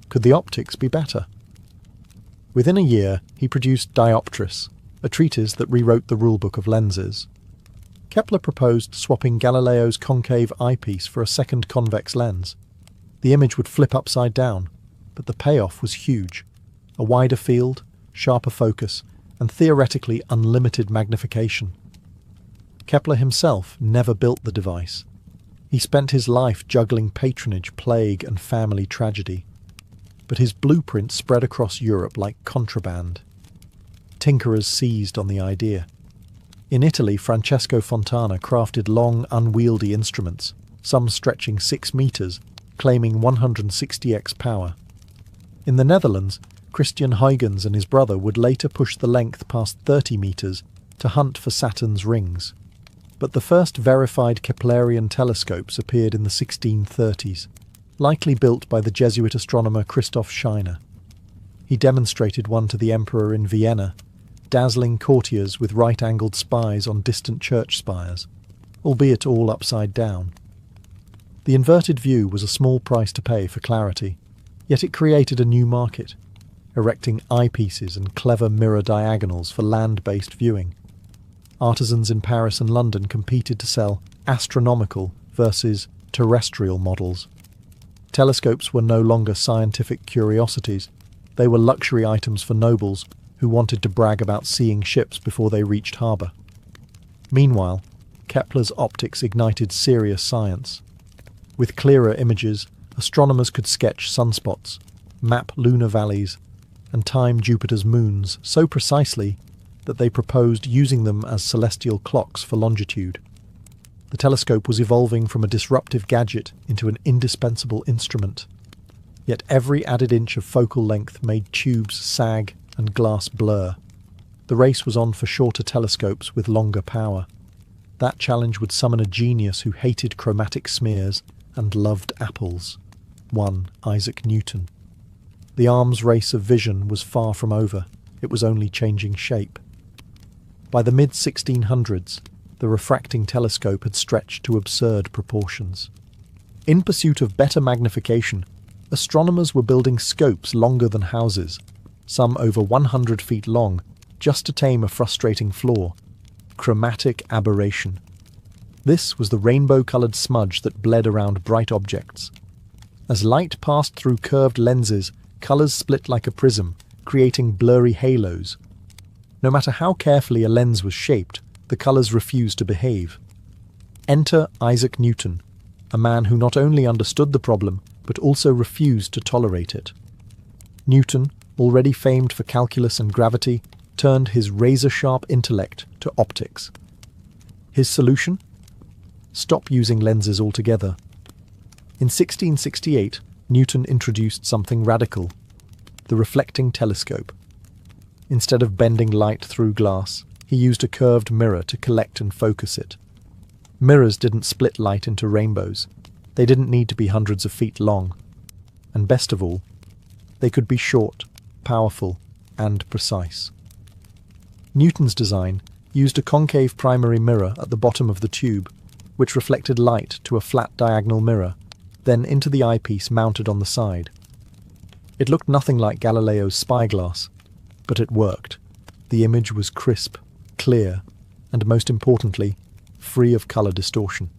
Could the optics be better? Within a year, he produced Dioptris, a treatise that rewrote the rulebook of lenses. Kepler proposed swapping Galileo's concave eyepiece for a second convex lens. The image would flip upside down, but the payoff was huge. A wider field, sharper focus, and theoretically unlimited magnification. Kepler himself never built the device. He spent his life juggling patronage, plague, and family tragedy. But his blueprint spread across Europe like contraband. Tinkerers seized on the idea. In Italy, Francesco Fontana crafted long, unwieldy instruments, some stretching 6 meters, claiming 160x power. In the Netherlands, Christian Huygens and his brother would later push the length past 30 meters to hunt for Saturn's rings. But the first verified Keplerian telescopes appeared in the 1630s, likely built by the Jesuit astronomer Christoph Scheiner. He demonstrated one to the emperor in Vienna, dazzling courtiers with right-angled spies on distant church spires, albeit all upside down. The inverted view was a small price to pay for clarity, yet it created a new market, erecting eyepieces and clever mirror diagonals for land-based viewing. Artisans in Paris and London competed to sell astronomical versus terrestrial models. Telescopes were no longer scientific curiosities. They were luxury items for nobles who wanted to brag about seeing ships before they reached harbour. Meanwhile, Kepler's optics ignited serious science. With clearer images, astronomers could sketch sunspots, map lunar valleys, and time Jupiter's moons so precisely that they proposed using them as celestial clocks for longitude. The telescope was evolving from a disruptive gadget into an indispensable instrument. Yet every added inch of focal length made tubes sag and glass blur. The race was on for shorter telescopes with longer power. That challenge would summon a genius who hated chromatic smears and loved apples. One Isaac Newton. The arms race of vision was far from over. It was only changing shape. By the mid-1600s, the refracting telescope had stretched to absurd proportions. In pursuit of better magnification, astronomers were building scopes longer than houses, some over 100 feet long, just to tame a frustrating flaw: chromatic aberration. This was the rainbow-coloured smudge that bled around bright objects. As light passed through curved lenses, colours split like a prism, creating blurry halos. No matter how carefully a lens was shaped, the colours refused to behave. Enter Isaac Newton, a man who not only understood the problem, but also refused to tolerate it. Newton, already famed for calculus and gravity, turned his razor-sharp intellect to optics. His solution? Stop using lenses altogether. In 1668, Newton introduced something radical: the reflecting telescope. Instead of bending light through glass, he used a curved mirror to collect and focus it. Mirrors didn't split light into rainbows. They didn't need to be hundreds of feet long. And best of all, they could be short, powerful, and precise. Newton's design used a concave primary mirror at the bottom of the tube, which reflected light to a flat diagonal mirror, then into the eyepiece mounted on the side. It looked nothing like Galileo's spyglass, but it worked. The image was crisp, clear, and most importantly, free of colour distortion.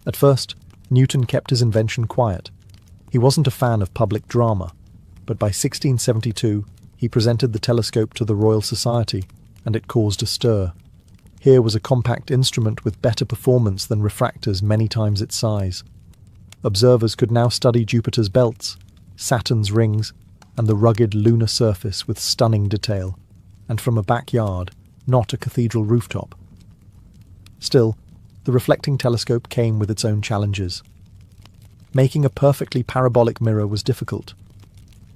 At first, Newton kept his invention quiet. He wasn't a fan of public drama, but by 1672 he presented the telescope to the Royal Society, and it caused a stir. Here was a compact instrument with better performance than refractors many times its size. Observers could now study Jupiter's belts, Saturn's rings, and the rugged lunar surface with stunning detail, and from a backyard, not a cathedral rooftop. Still, the reflecting telescope came with its own challenges. Making a perfectly parabolic mirror was difficult.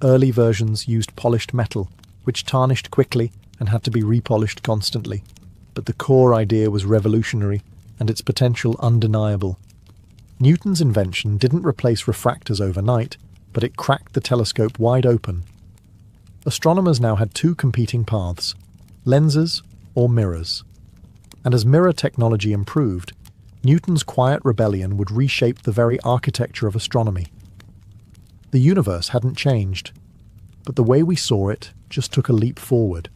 Early versions used polished metal, which tarnished quickly and had to be repolished constantly. But the core idea was revolutionary, and its potential undeniable. Newton's invention didn't replace refractors overnight, but it cracked the telescope wide open. Astronomers now had two competing paths: lenses or mirrors. And as mirror technology improved, Newton's quiet rebellion would reshape the very architecture of astronomy. The universe hadn't changed, but the way we saw it just took a leap forward.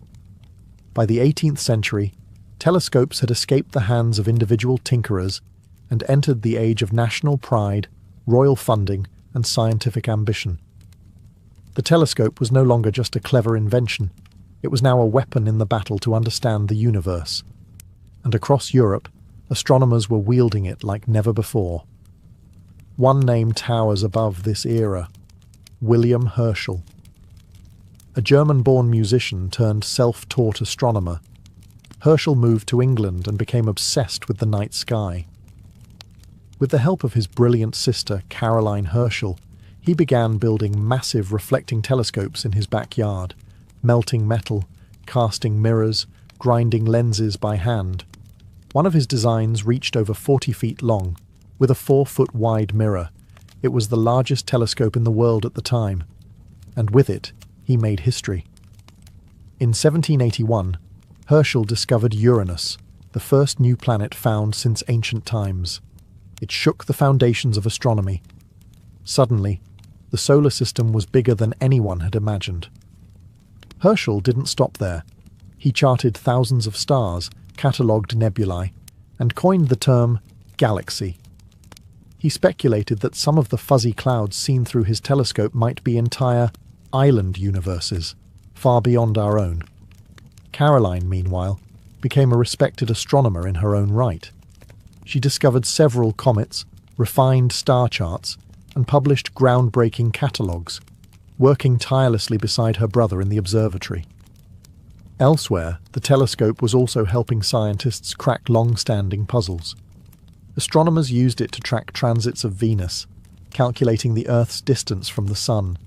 By the 18th century, telescopes had escaped the hands of individual tinkerers and entered the age of national pride, royal funding, and scientific ambition. The telescope was no longer just a clever invention. It was now a weapon in the battle to understand the universe. And across Europe, astronomers were wielding it like never before. One name towers above this era: William Herschel. A German-born musician turned self-taught astronomer, Herschel moved to England and became obsessed with the night sky. With the help of his brilliant sister, Caroline Herschel, he began building massive reflecting telescopes in his backyard, melting metal, casting mirrors, grinding lenses by hand. One of his designs reached over 40 feet long, with a 4-foot-wide mirror. It was the largest telescope in the world at the time, and with it, he made history. In 1781, Herschel discovered Uranus, the first new planet found since ancient times. It shook the foundations of astronomy. Suddenly, the solar system was bigger than anyone had imagined. Herschel didn't stop there. He charted thousands of stars, catalogued nebulae, and coined the term galaxy. He speculated that some of the fuzzy clouds seen through his telescope might be entire island universes, far beyond our own. Caroline, meanwhile, became a respected astronomer in her own right. She discovered several comets, refined star charts, and published groundbreaking catalogues, working tirelessly beside her brother in the observatory. Elsewhere, the telescope was also helping scientists crack long-standing puzzles. Astronomers used it to track transits of Venus, calculating the Earth's distance from the Sun.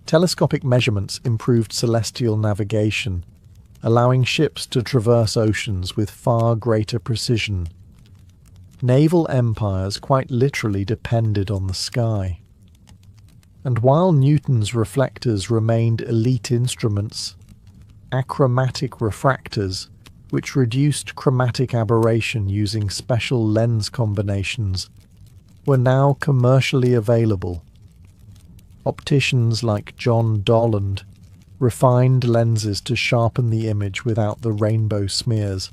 Telescopic measurements improved celestial navigation, allowing ships to traverse oceans with far greater precision. Naval empires quite literally depended on the sky. And while Newton's reflectors remained elite instruments, achromatic refractors, which reduced chromatic aberration using special lens combinations, were now commercially available. Opticians like John Dolland refined lenses to sharpen the image without the rainbow smears,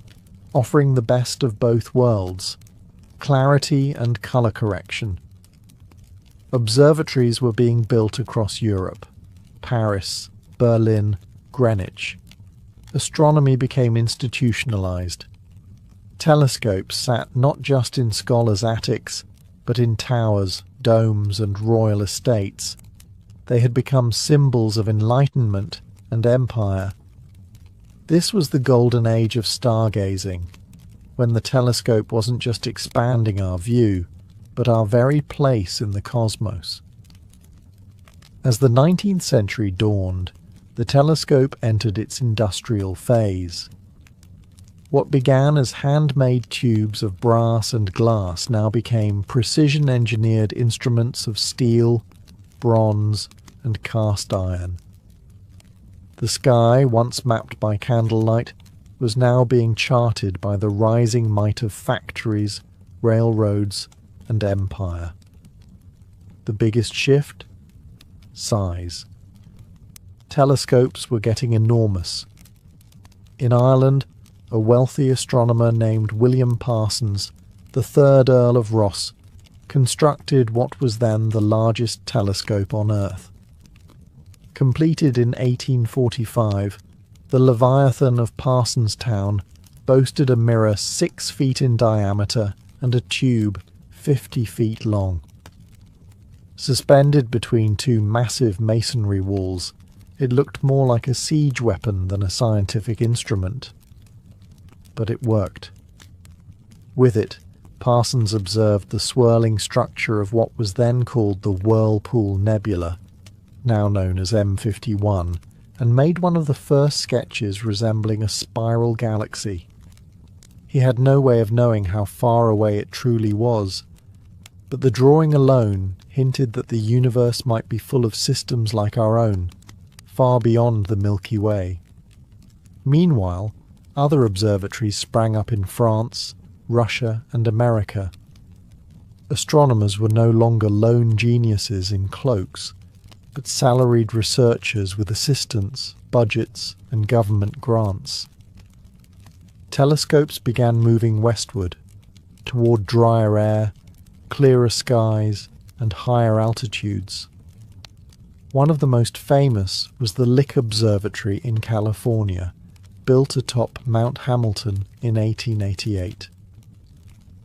offering the best of both worlds, clarity and colour correction. Observatories were being built across Europe, Paris, Berlin, Greenwich. Astronomy became institutionalized. Telescopes sat not just in scholars' attics, but in towers, domes, and royal estates. They had become symbols of enlightenment and empire. This was the golden age of stargazing, when the telescope wasn't just expanding our view, but our very place in the cosmos. As the 19th century dawned, the telescope entered its industrial phase. What began as handmade tubes of brass and glass now became precision-engineered instruments of steel, bronze, and cast iron. The sky, once mapped by candlelight, was now being charted by the rising might of factories, railroads, and empire. The biggest shift? Size. Telescopes were getting enormous. In Ireland, a wealthy astronomer named William Parsons, the third Earl of Ross, constructed what was then the largest telescope on Earth. Completed in 1845, the Leviathan of Parsonstown boasted a mirror 6 feet in diameter and a tube 50 feet long. Suspended between two massive masonry walls, it looked more like a siege weapon than a scientific instrument. But it worked. With it, Parsons observed the swirling structure of what was then called the Whirlpool Nebula, now known as M51, and made one of the first sketches resembling a spiral galaxy. He had no way of knowing how far away it truly was, but the drawing alone hinted that the universe might be full of systems like our own, far beyond the Milky Way. Meanwhile, other observatories sprang up in France, Russia, and America. Astronomers were no longer lone geniuses in cloaks, but salaried researchers with assistants, budgets, and government grants. Telescopes began moving westward, toward drier air, clearer skies, and higher altitudes. One of the most famous was the Lick Observatory in California, built atop Mount Hamilton in 1888.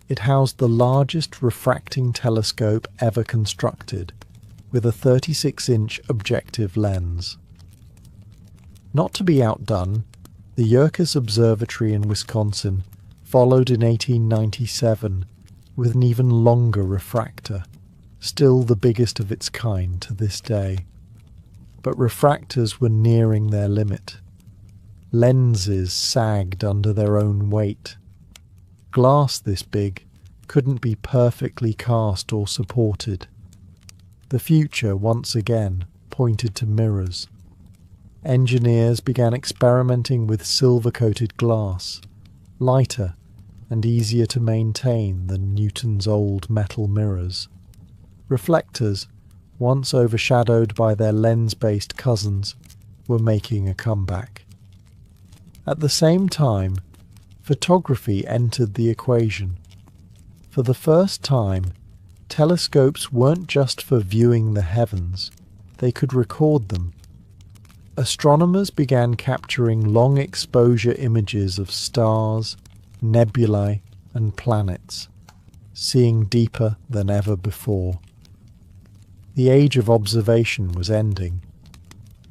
It housed the largest refracting telescope ever constructed, with a 36-inch objective lens. Not to be outdone, the Yerkes Observatory in Wisconsin followed in 1897 with an even longer refractor, still the biggest of its kind to this day. But refractors were nearing their limit. Lenses sagged under their own weight. Glass this big couldn't be perfectly cast or supported. The future once again pointed to mirrors. Engineers began experimenting with silver-coated glass, lighter and easier to maintain than Newton's old metal mirrors. Reflectors, once overshadowed by their lens-based cousins, were making a comeback. At the same time, photography entered the equation. For the first time, Telescopes weren't just for viewing the heavens, they could record them. Astronomers began capturing long-exposure images of stars, nebulae, and planets, seeing deeper than ever before. The age of observation was ending.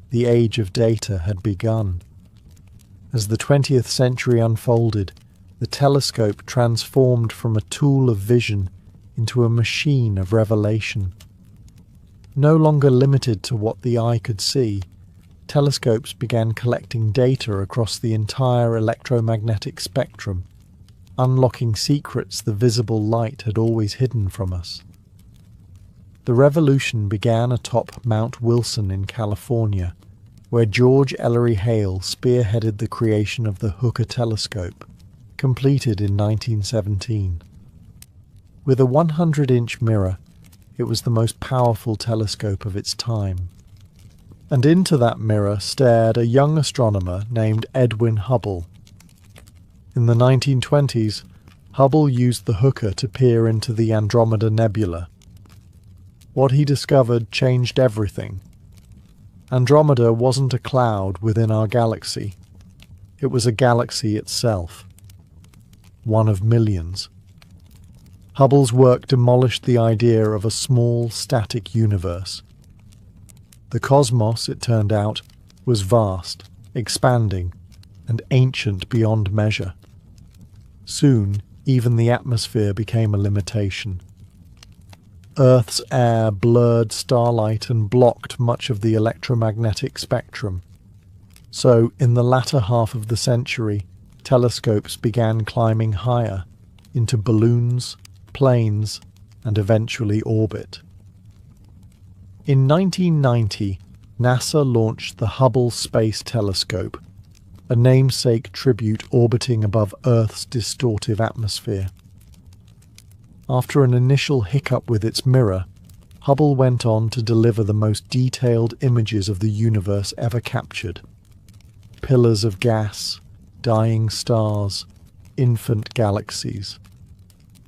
The age of data had begun. As the 20th century unfolded, the telescope transformed from a tool of vision into a machine of revelation. No longer limited to what the eye could see, telescopes began collecting data across the entire electromagnetic spectrum, unlocking secrets the visible light had always hidden from us. The revolution began atop Mount Wilson in California, where George Ellery Hale spearheaded the creation of the Hooker telescope, completed in 1917. With a 100-inch mirror, it was the most powerful telescope of its time. And into that mirror stared a young astronomer named Edwin Hubble. In the 1920s, Hubble used the Hooker to peer into the Andromeda Nebula. What he discovered changed everything. Andromeda wasn't a cloud within our galaxy. It was a galaxy itself. One of millions. Hubble's work demolished the idea of a small, static universe. The cosmos, it turned out, was vast, expanding, and ancient beyond measure. Soon, even the atmosphere became a limitation. Earth's air blurred starlight and blocked much of the electromagnetic spectrum. So, in the latter half of the century, telescopes began climbing higher, into balloons, planes, and eventually orbit. In 1990, NASA launched the Hubble Space Telescope, a namesake tribute orbiting above Earth's distortive atmosphere. After an initial hiccup with its mirror, Hubble went on to deliver the most detailed images of the universe ever captured. Pillars of gas, dying stars, infant galaxies.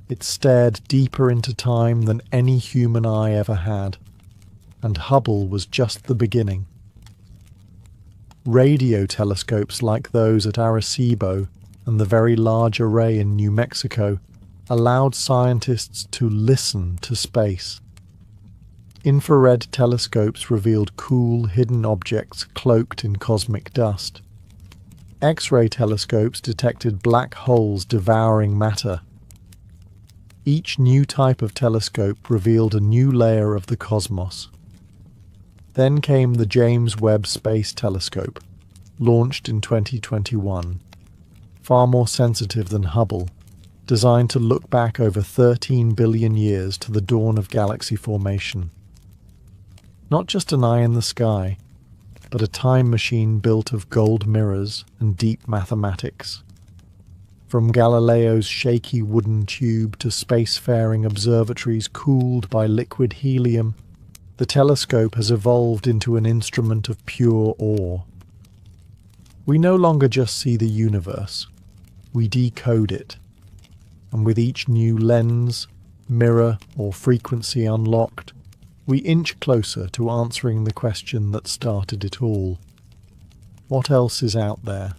It stared deeper into time than any human eye ever had, and Hubble was just the beginning. Radio telescopes like those at Arecibo and the Very Large Array in New Mexico allowed scientists to listen to space. Infrared telescopes revealed cool, hidden objects cloaked in cosmic dust. X-ray telescopes detected black holes devouring matter. Each new type of telescope revealed a new layer of the cosmos. Then came the James Webb Space Telescope, launched in 2021, far more sensitive than Hubble, designed to look back over 13 billion years to the dawn of galaxy formation. Not just an eye in the sky, but a time machine built of gold mirrors and deep mathematics. From Galileo's shaky wooden tube to spacefaring observatories cooled by liquid helium, the telescope has evolved into an instrument of pure awe. We no longer just see the universe, we decode it. And with each new lens, mirror, or frequency unlocked, we inch closer to answering the question that started it all. What else is out there?